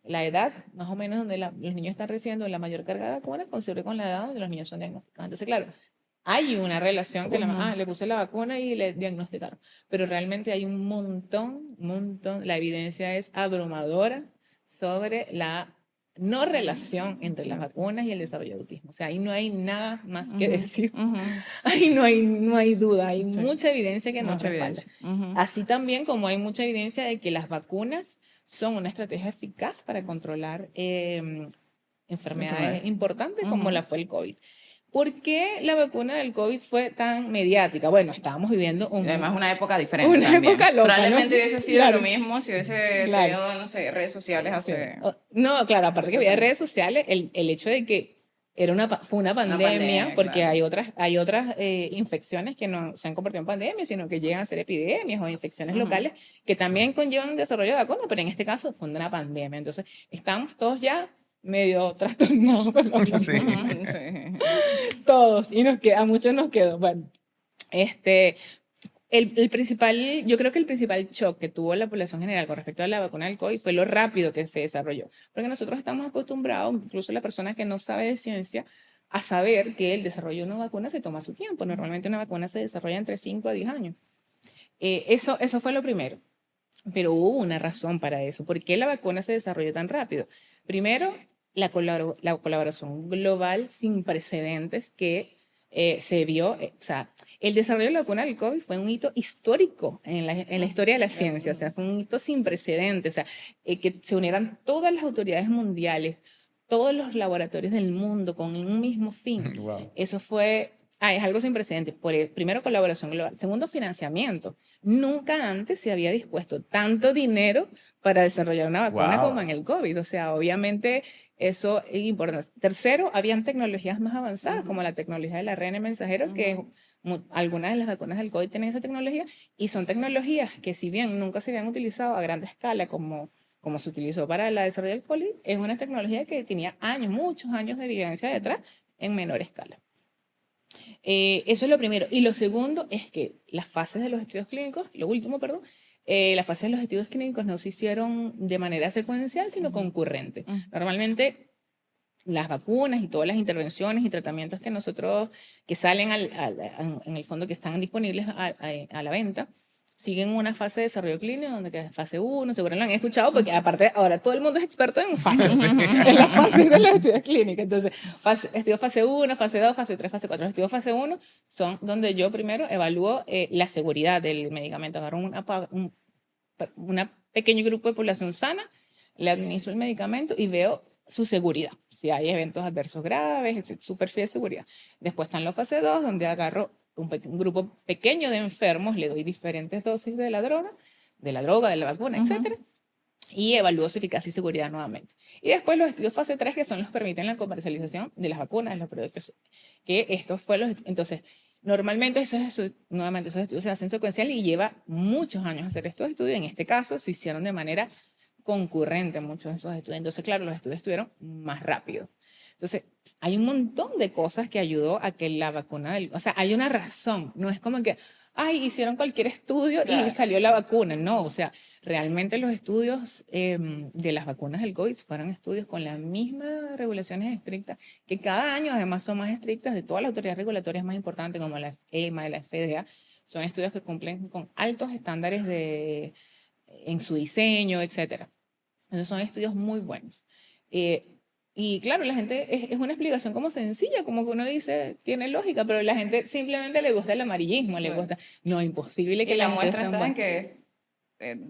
[SPEAKER 2] la edad más o menos donde los niños están recibiendo la mayor carga de vacunas coincide con la edad donde los niños son diagnosticados. Entonces, claro, hay una relación que le puse la vacuna y le diagnosticaron, pero realmente hay un montón, la evidencia es abrumadora sobre la no relación entre las vacunas y el desarrollo de autismo. O sea, ahí no hay nada más que decir. Ahí no hay duda, hay mucha evidencia que nos
[SPEAKER 3] Mucha
[SPEAKER 2] respalda.
[SPEAKER 3] evidencia.
[SPEAKER 2] Así también como hay mucha evidencia de que las vacunas son una estrategia eficaz para controlar enfermedades importantes como la fue el COVID. ¿Por qué la vacuna del COVID fue tan mediática? Bueno, estábamos viviendo
[SPEAKER 3] Además, una época diferente.
[SPEAKER 2] Una
[SPEAKER 3] también.
[SPEAKER 2] época loca,
[SPEAKER 3] Probablemente
[SPEAKER 2] ¿no?
[SPEAKER 3] hubiese sido
[SPEAKER 2] Claro.
[SPEAKER 3] lo mismo si hubiese
[SPEAKER 2] Claro.
[SPEAKER 3] tenido, no sé, redes sociales hace.
[SPEAKER 2] No, claro, aparte que
[SPEAKER 3] Muchos
[SPEAKER 2] había
[SPEAKER 3] años.
[SPEAKER 2] redes sociales, el hecho de que fue una pandemia,
[SPEAKER 3] pandemia,
[SPEAKER 2] porque
[SPEAKER 3] claro.
[SPEAKER 2] hay otras infecciones que no se han convertido en pandemia, sino que llegan a ser epidemias o infecciones locales que también conllevan un desarrollo de vacunas, pero en este caso fue una pandemia. Entonces, estamos todos ya medio trastornados por la pandemia.
[SPEAKER 1] Sí.
[SPEAKER 3] Sí.
[SPEAKER 2] Todos, y a muchos nos quedó. Bueno, yo creo que el principal shock que tuvo la población general con respecto a la vacuna del COVID fue lo rápido que se desarrolló. Porque nosotros estamos acostumbrados, incluso la persona que no sabe de ciencia, a saber que el desarrollo de una vacuna se toma su tiempo. Normalmente una vacuna se desarrolla entre 5 a 10 años. Eso fue lo primero. Pero hubo una razón para eso. ¿Por qué la vacuna se desarrolló tan rápido? Primero, la colaboración global sin precedentes que se vio, o sea, el desarrollo de la vacuna del COVID fue un hito histórico en la historia de la ciencia, o sea, fue un hito sin precedentes, o sea, que se unieran todas las autoridades mundiales, todos los laboratorios del mundo con un mismo fin.
[SPEAKER 1] Wow.
[SPEAKER 2] Eso fue, es algo sin precedentes. Primero, colaboración global. Segundo, financiamiento. Nunca antes se había dispuesto tanto dinero para desarrollar una vacuna
[SPEAKER 1] Wow.
[SPEAKER 2] como en el COVID, o sea, obviamente eso es importante. Tercero, habían tecnologías más avanzadas, como la tecnología del ARN mensajero, que algunas de las vacunas del COVID tienen esa tecnología, y son tecnologías que, si bien nunca se habían utilizado a gran escala como se utilizó para el desarrollo del COVID, es una tecnología que tenía muchos años de evidencia detrás en menor escala. Eso es lo primero. Y lo segundo es que las fases de los estudios clínicos, las fases de los estudios clínicos no se hicieron de manera secuencial, sino concurrente. Normalmente, las vacunas y todas las intervenciones y tratamientos que salen en el fondo, que están disponibles a la venta, siguen una fase de desarrollo clínico, donde que es fase 1, seguro lo han escuchado, porque aparte ahora todo el mundo es experto en fases, en las fases de los estudios clínicos. Entonces, estudio fase 1, fase 2, fase 3, fase 4. Los estudios fase 1 son donde yo primero evalúo la seguridad del medicamento. Agarro un pequeño grupo de población sana, le administro el medicamento y veo su seguridad. Si hay eventos adversos graves, su perfil de seguridad. Después están los fase 2, donde agarro un grupo pequeño de enfermos, le doy diferentes dosis de la droga, de la vacuna, etcétera, y evalúo su eficacia y seguridad nuevamente. Y después los estudios fase 3, que son los que permiten la comercialización de las vacunas, de los productos, que estos fueron los... Entonces, normalmente esos estudios se hacen secuencial y lleva muchos años hacer estos estudios. En este caso, se hicieron de manera concurrente muchos de esos estudios. Entonces, claro, los estudios estuvieron más rápido. Entonces, hay un montón de cosas que ayudó a que la vacuna o sea, hay una razón. No es como que, ay, hicieron cualquier estudio y salió la vacuna. No, o sea, realmente los estudios de las vacunas del COVID fueron estudios con las mismas regulaciones estrictas, que cada año además son más estrictas de todas las autoridades regulatorias más importantes, como la EMA, la FDA. Son estudios que cumplen con altos estándares en su diseño, etcétera. Entonces son estudios muy buenos. Y claro, la gente, es una explicación como sencilla, como que uno dice, tiene lógica, pero la gente simplemente le gusta el amarillismo, le gusta, no, imposible que
[SPEAKER 3] y la
[SPEAKER 2] gente
[SPEAKER 3] muestra está en que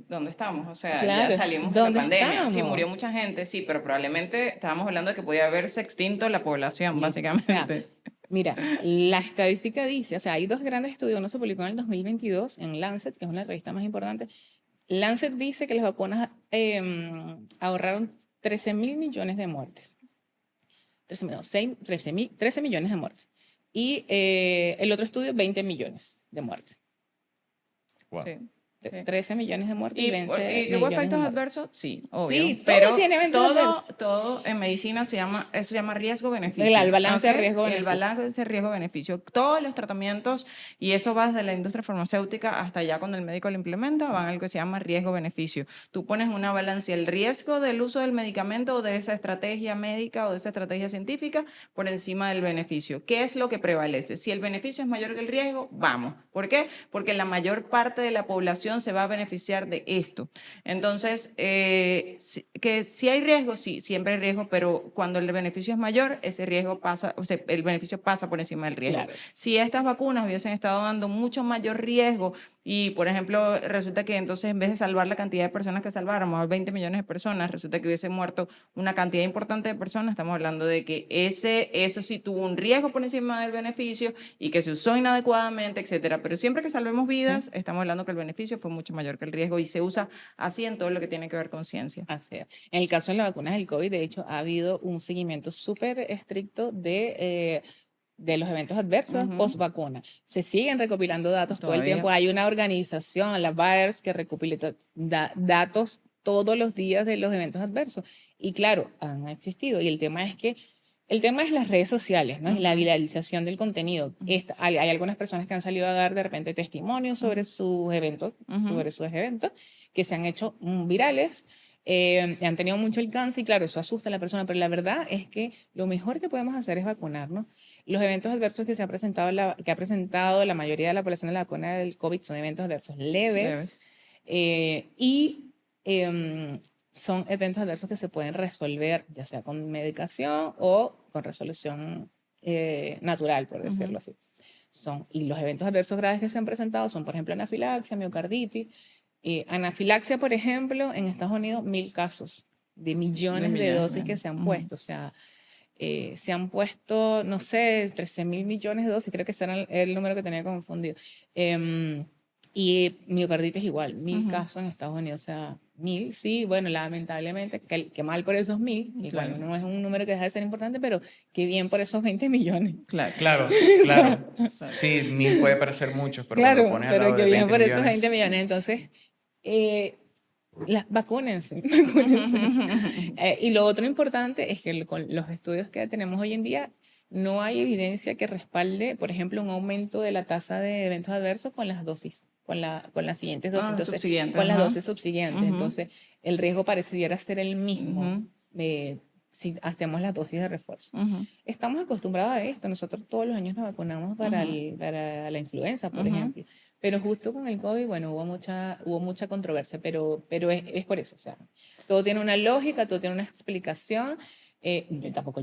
[SPEAKER 3] ¿dónde estamos? O sea,
[SPEAKER 2] claro,
[SPEAKER 3] ya salimos de la pandemia.
[SPEAKER 2] estamos?
[SPEAKER 3] Sí, murió mucha gente, sí, pero probablemente estábamos hablando de que podía haberse extinto la población, básicamente.
[SPEAKER 2] O sea, mira, la estadística dice, o sea, hay dos grandes estudios, uno se publicó en el 2022 en Lancet, que es una revista más importante. Lancet dice que las vacunas ahorraron 13.000 millones de muertes. 13 millones de muertes. Y el otro estudio, 20 millones de muertes.
[SPEAKER 1] Wow.
[SPEAKER 3] Sí.
[SPEAKER 2] 13 millones de muertes y
[SPEAKER 3] ¿Y hubo
[SPEAKER 2] millones
[SPEAKER 3] efectos
[SPEAKER 2] de
[SPEAKER 3] adversos? Sí, obvio.
[SPEAKER 2] Sí, todo
[SPEAKER 3] pero
[SPEAKER 2] tiene eventos adversos.
[SPEAKER 3] todo en medicina eso se llama riesgo-beneficio.
[SPEAKER 2] El balance de
[SPEAKER 3] ¿ok?
[SPEAKER 2] riesgo-beneficio.
[SPEAKER 3] El balance de riesgo-beneficio. Todos los tratamientos, y eso va desde la industria farmacéutica hasta allá cuando el médico lo implementa, van a algo que se llama riesgo-beneficio. Tú pones una balanza, el riesgo del uso del medicamento o de esa estrategia médica o de esa estrategia científica por encima del beneficio. ¿Qué es lo que prevalece? Si el beneficio es mayor que el riesgo, vamos. ¿Por qué? Porque la mayor parte de la población se va a beneficiar de esto. Entonces, que si hay riesgo, sí, siempre hay riesgo, pero cuando el beneficio es mayor, ese riesgo pasa, o sea, el beneficio pasa por encima del riesgo.
[SPEAKER 2] Claro.
[SPEAKER 3] Si estas vacunas hubiesen estado dando mucho mayor riesgo y, por ejemplo, resulta que entonces en vez de salvar la cantidad de personas que salváramos, 20 millones de personas, resulta que hubiese muerto una cantidad importante de personas, estamos hablando de que eso sí tuvo un riesgo por encima del beneficio y que se usó inadecuadamente, etcétera. Pero siempre que salvemos vidas, sí, estamos hablando que el beneficio fue mucho mayor que el riesgo y se usa así en todo lo que tiene que ver con ciencia.
[SPEAKER 2] Así es. En el caso de las vacunas del COVID, de hecho, ha habido un seguimiento súper estricto de los eventos adversos post vacuna. Se siguen recopilando datos todo el tiempo. Hay una organización, la VAERS, que recopila datos todos los días de los eventos adversos. Y claro, han existido. Y el tema es las redes sociales, ¿no? Y la viralización del contenido. Hay algunas personas que han salido a dar de repente testimonios sobre sus eventos, que se han hecho virales, han tenido mucho alcance y claro, eso asusta a la persona, pero la verdad es que lo mejor que podemos hacer es vacunarnos. Los eventos adversos que ha presentado la mayoría de la población de la vacuna del COVID son eventos adversos leves. Son eventos adversos que se pueden resolver ya sea con medicación o con resolución natural, por decirlo así. Y los eventos adversos graves que se han presentado son, por ejemplo, anafilaxia, miocarditis. Anafilaxia, por ejemplo, en Estados Unidos, 1.000 casos de millones de dosis que se han puesto. O sea, se han puesto, no sé, 13.000 millones de dosis, creo que ese era el número que tenía confundido. Y miocarditis igual, 1.000 casos en Estados Unidos, o sea, 1.000, sí, bueno, lamentablemente, que mal por esos 1.000, igual no es un número que deja de ser importante, pero qué bien por esos 20 millones.
[SPEAKER 1] Claro. Sí, 1.000 puede parecer mucho, pero
[SPEAKER 2] claro,
[SPEAKER 1] cuando pones al
[SPEAKER 2] pero
[SPEAKER 1] lado
[SPEAKER 2] qué
[SPEAKER 1] de
[SPEAKER 2] bien
[SPEAKER 1] 20
[SPEAKER 2] por
[SPEAKER 1] millones,
[SPEAKER 2] esos 20 millones. Entonces, vacúnense. Y lo otro importante es que con los estudios que tenemos hoy en día, no hay evidencia que respalde, por ejemplo, un aumento de la tasa de eventos adversos con las dosis, con las siguientes dosis. Entonces, con las dosis subsiguientes. Entonces, el riesgo pareciera ser el mismo. si hacemos la dosis de refuerzo.
[SPEAKER 3] Ujú.
[SPEAKER 2] Estamos acostumbrados a esto. Nosotros todos los años nos vacunamos para, para la influenza, por ejemplo. Pero justo con el COVID, bueno, hubo mucha controversia, pero es por eso. O sea, todo tiene una lógica, todo tiene una explicación.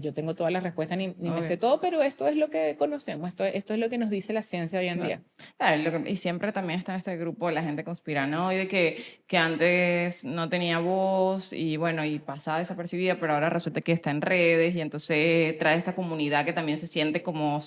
[SPEAKER 2] Yo tengo todas las respuestas ni me sé todo, pero esto es lo que conocemos, esto es lo que nos dice la ciencia hoy en día.
[SPEAKER 3] Claro, y siempre también está este grupo de la gente conspiranoide que antes no tenía voz y bueno, y pasaba desapercibida, pero ahora resulta que está en redes y entonces trae esta comunidad que también se siente como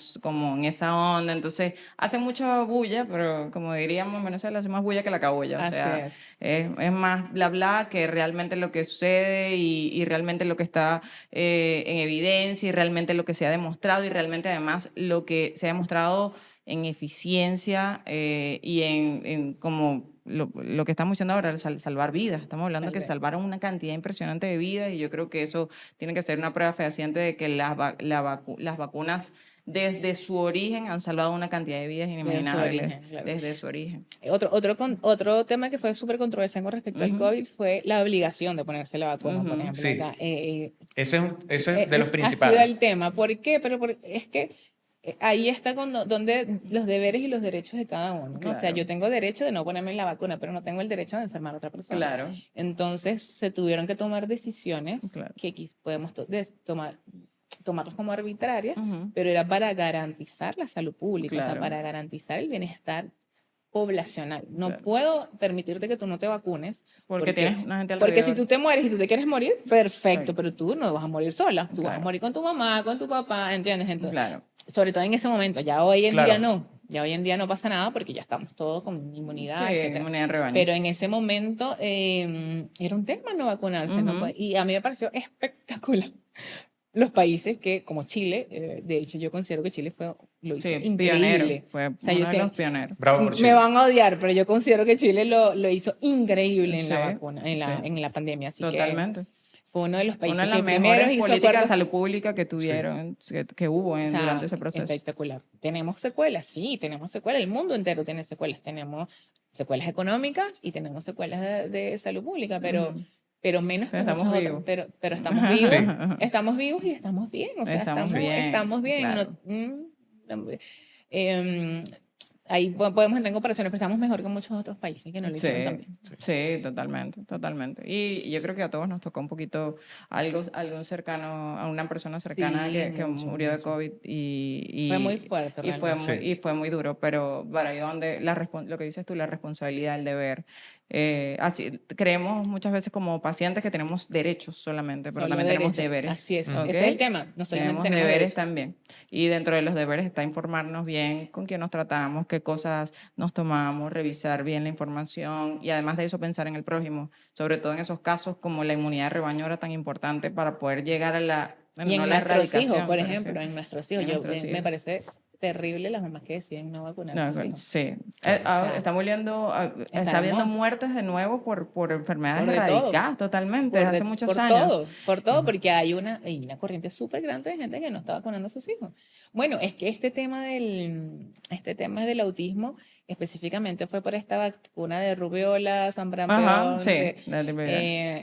[SPEAKER 3] en esa onda, entonces hace mucha bulla, pero como diríamos en Venezuela, hace más bulla que la cabulla, o sea, es más bla bla que realmente lo que sucede y realmente lo que está en evidencia y realmente lo que se ha demostrado y realmente además lo que se ha demostrado en eficiencia y en como lo que estamos diciendo ahora, salvar vidas. Estamos hablando que salvaron una cantidad impresionante de vidas y yo creo que eso tiene que ser una prueba fehaciente de que las vacunas desde su origen han salvado una cantidad de vidas inimaginables. Desde su origen.
[SPEAKER 2] Otro tema que fue súper controversial con respecto al COVID fue la obligación de ponerse la vacuna, por ejemplo.
[SPEAKER 1] Sí.
[SPEAKER 2] Acá,
[SPEAKER 1] ese es de los principales.
[SPEAKER 2] Ha sido el tema. ¿Por qué? Es que ahí está donde los deberes y los derechos de cada uno, ¿no?
[SPEAKER 3] Claro.
[SPEAKER 2] O sea, yo tengo derecho de no ponerme la vacuna, pero no tengo el derecho de enfermar a otra persona.
[SPEAKER 3] Claro.
[SPEAKER 2] Entonces, se tuvieron que tomar decisiones que podemos tomarlas como arbitrarias, pero era para garantizar la salud pública, o sea, para garantizar el bienestar poblacional. No puedo permitirte que tú no te vacunes
[SPEAKER 3] porque tienes una gente alrededor.
[SPEAKER 2] Porque si tú te mueres y tú te quieres morir, perfecto, pero tú no vas a morir sola. Tú vas a morir con tu mamá, con tu papá, ¿entiendes? Entonces, sobre todo en ese momento. Ya hoy en día no. Ya hoy en día no pasa nada porque ya estamos todos con inmunidad, etc.
[SPEAKER 3] Inmunidad de rebaño.
[SPEAKER 2] Pero en ese momento era un tema no vacunarse. ¿No? Y a mí me pareció espectacular. Los países que, como Chile, de hecho yo considero que Chile lo hizo increíble.
[SPEAKER 3] Pionero, fue uno de los pioneros.
[SPEAKER 1] Bravo por Chile.
[SPEAKER 2] Me van a odiar, pero yo considero que Chile lo hizo increíble en la vacuna, en la pandemia. Así
[SPEAKER 3] totalmente.
[SPEAKER 2] Que fue uno de los países
[SPEAKER 3] una de las
[SPEAKER 2] que primero hizo
[SPEAKER 3] políticas de salud pública que tuvieron, que hubo durante ese proceso.
[SPEAKER 2] Espectacular. Tenemos secuelas, sí, tenemos secuelas. El mundo entero tiene secuelas. Tenemos secuelas económicas y tenemos secuelas de salud pública, pero menos que muchos otros. Pero estamos vivos, estamos vivos y estamos bien. O sea, estamos bien.
[SPEAKER 3] Claro.
[SPEAKER 2] Ahí podemos entrar en comparaciones, pero estamos mejor que muchos otros países que no lo hicieron también.
[SPEAKER 3] Sí, totalmente. Y yo creo que a todos nos tocó un poquito algo cercano, a una persona cercana que murió de COVID y
[SPEAKER 2] fue muy fuerte
[SPEAKER 3] y fue muy duro, pero para ahí donde lo que dices tú, la responsabilidad, el deber. Así creemos muchas veces como pacientes que tenemos derechos solamente, pero también tenemos deberes.
[SPEAKER 2] Así es, ese es el tema. No solamente
[SPEAKER 3] tenemos deberes también. Y dentro de los deberes está informarnos bien con quién nos tratamos, qué cosas nos tomamos, revisar bien la información y además de eso pensar en el prójimo, sobre todo en esos casos como la inmunidad de rebaño era tan importante para poder llegar a la
[SPEAKER 2] y en nuestros hijos, por ejemplo, en nuestros hijos. Me parece terrible las mamás que deciden no vacunar a sus hijos.
[SPEAKER 3] Sí. Está habiendo muertes de nuevo por enfermedades erradicadas totalmente desde hace muchos años.
[SPEAKER 2] Por todo, porque hay una corriente súper grande de gente que no está vacunando a sus hijos. Bueno, es que este tema del autismo específicamente fue por esta vacuna de rubiola, sarampión.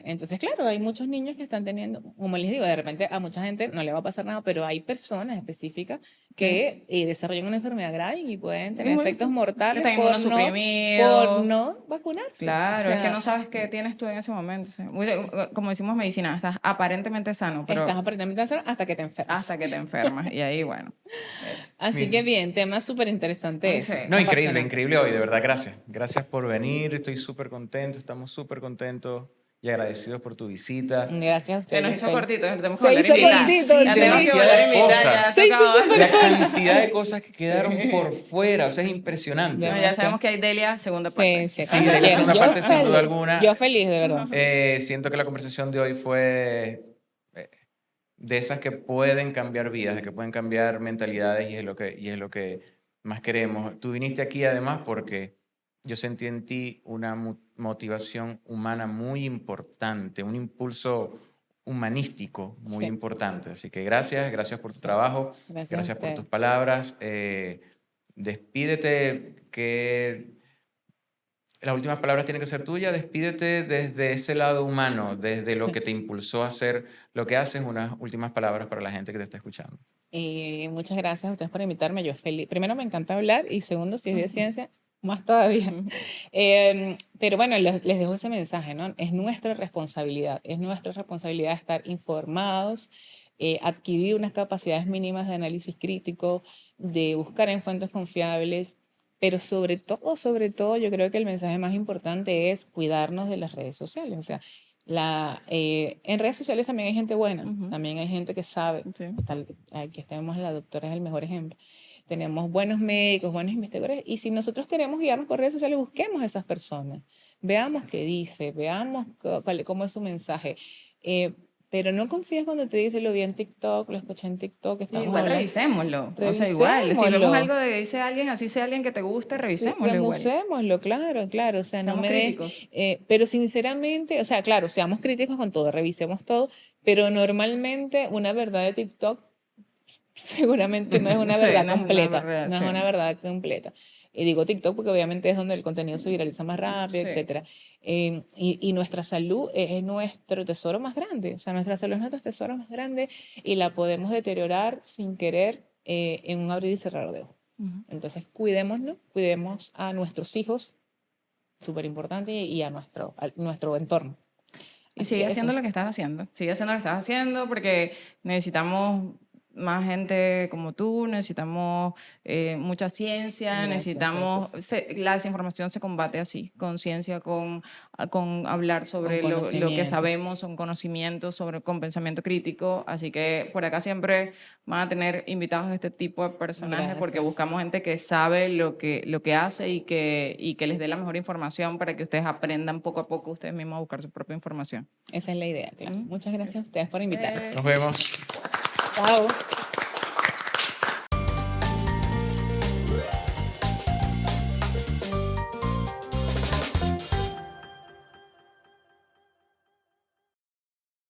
[SPEAKER 2] Entonces, claro, hay muchos niños que están teniendo, como les digo, de repente a mucha gente no le va a pasar nada, pero hay personas específicas que desarrollan una enfermedad grave y pueden tener efectos mortales por no vacunarse.
[SPEAKER 3] Claro, es que no sabes qué tienes tú en ese momento. Como decimos medicina, estás aparentemente sano.
[SPEAKER 2] Estás aparentemente sano hasta que te enfermas.
[SPEAKER 3] Y ahí, bueno.
[SPEAKER 2] Así que bien, tema súper interesante ese.
[SPEAKER 1] No, increíble hoy, de verdad, gracias. Gracias por venir, estoy súper contento, estamos súper contentos y agradecidos por tu visita.
[SPEAKER 2] Gracias a ustedes.
[SPEAKER 3] Se nos hizo cortito, tenemos
[SPEAKER 2] que
[SPEAKER 1] La cantidad de cosas que quedaron por fuera, o sea, es impresionante.
[SPEAKER 3] Ya sabemos que hay Delia, segunda parte.
[SPEAKER 2] Sí,
[SPEAKER 1] Delia, segunda parte, sin duda alguna.
[SPEAKER 2] Yo feliz, de verdad.
[SPEAKER 1] Siento que la conversación de hoy fue de esas que pueden cambiar vidas, de que pueden cambiar mentalidades y es lo que más queremos. Tú viniste aquí además porque yo sentí en ti una motivación humana muy importante, un impulso humanístico muy importante. Así que gracias por tu trabajo, gracias por tus palabras. Despídete, ¿qué las últimas palabras tienen que ser tuyas. Despídete desde ese lado humano, desde lo
[SPEAKER 2] Sí.
[SPEAKER 1] que te impulsó a hacer lo que haces. Unas últimas palabras para la gente que te está escuchando.
[SPEAKER 2] Muchas gracias a ustedes por invitarme. Yo feliz. Primero, me encanta hablar y segundo, si es de ciencia, más todavía. Pero bueno, les dejo ese mensaje, ¿no? Es nuestra responsabilidad estar informados, adquirir unas capacidades mínimas de análisis crítico, de buscar en fuentes confiables, pero sobre todo, yo creo que el mensaje más importante es cuidarnos de las redes sociales. O sea, en redes sociales también hay gente buena,
[SPEAKER 3] Ujú.
[SPEAKER 2] también hay gente que sabe.
[SPEAKER 3] Sí.
[SPEAKER 2] Aquí tenemos la doctora, es el mejor ejemplo. Tenemos buenos médicos, buenos investigadores, y si nosotros queremos guiarnos por redes sociales, busquemos a esas personas, veamos qué dice, veamos cómo es su mensaje. Pero no confíes cuando te dice lo vi en TikTok, lo escuché en TikTok, estamos
[SPEAKER 3] Igual
[SPEAKER 2] hablando.
[SPEAKER 3] revisémoslo. O sea, igual, si vemos
[SPEAKER 2] Revisémoslo.
[SPEAKER 3] algo de que dice alguien, así sea alguien que te guste,
[SPEAKER 2] Sí,
[SPEAKER 3] revisémoslo igual.
[SPEAKER 2] remusémoslo, claro, o sea, no
[SPEAKER 3] Seamos
[SPEAKER 2] me des,
[SPEAKER 3] críticos.
[SPEAKER 2] pero sinceramente, o sea, claro, seamos críticos con todo, revisemos todo, pero normalmente una verdad de TikTok seguramente no es una
[SPEAKER 3] Sí,
[SPEAKER 2] verdad
[SPEAKER 3] no es una
[SPEAKER 2] completa,
[SPEAKER 3] verdad,
[SPEAKER 2] no es
[SPEAKER 3] sí.
[SPEAKER 2] una verdad completa. Y digo TikTok porque obviamente es donde el contenido se viraliza más rápido,
[SPEAKER 3] Sí.
[SPEAKER 2] etcétera. Y nuestra salud es nuestro tesoro más grande, o sea, nuestra salud es nuestro tesoro más grande y la podemos deteriorar sin querer en un abrir y cerrar de ojos.
[SPEAKER 3] Ujú.
[SPEAKER 2] Entonces, cuidémoslo, cuidemos a nuestros hijos, súper importante, y a nuestro entorno.
[SPEAKER 3] Y
[SPEAKER 2] Así
[SPEAKER 3] sigue
[SPEAKER 2] que
[SPEAKER 3] haciendo
[SPEAKER 2] eso.
[SPEAKER 3] lo que estás haciendo. Sigue haciendo lo que estás haciendo porque necesitamos más gente como tú, necesitamos mucha ciencia,
[SPEAKER 2] Gracias,
[SPEAKER 3] necesitamos...
[SPEAKER 2] gracias.
[SPEAKER 3] La desinformación se combate así, con ciencia, con hablar sobre
[SPEAKER 2] Con
[SPEAKER 3] lo que
[SPEAKER 2] conocimiento.
[SPEAKER 3] sabemos, con conocimiento, con pensamiento crítico. Así que por acá siempre van a tener invitados de este tipo de personajes porque
[SPEAKER 2] Gracias.
[SPEAKER 3] buscamos gente que sabe lo que hace y que les dé la mejor información para que ustedes aprendan poco a poco ustedes mismos a buscar su propia información.
[SPEAKER 2] Esa es la idea, claro.
[SPEAKER 3] Mm.
[SPEAKER 2] Muchas gracias a ustedes por invitarme.
[SPEAKER 1] Nos vemos.
[SPEAKER 2] Chao.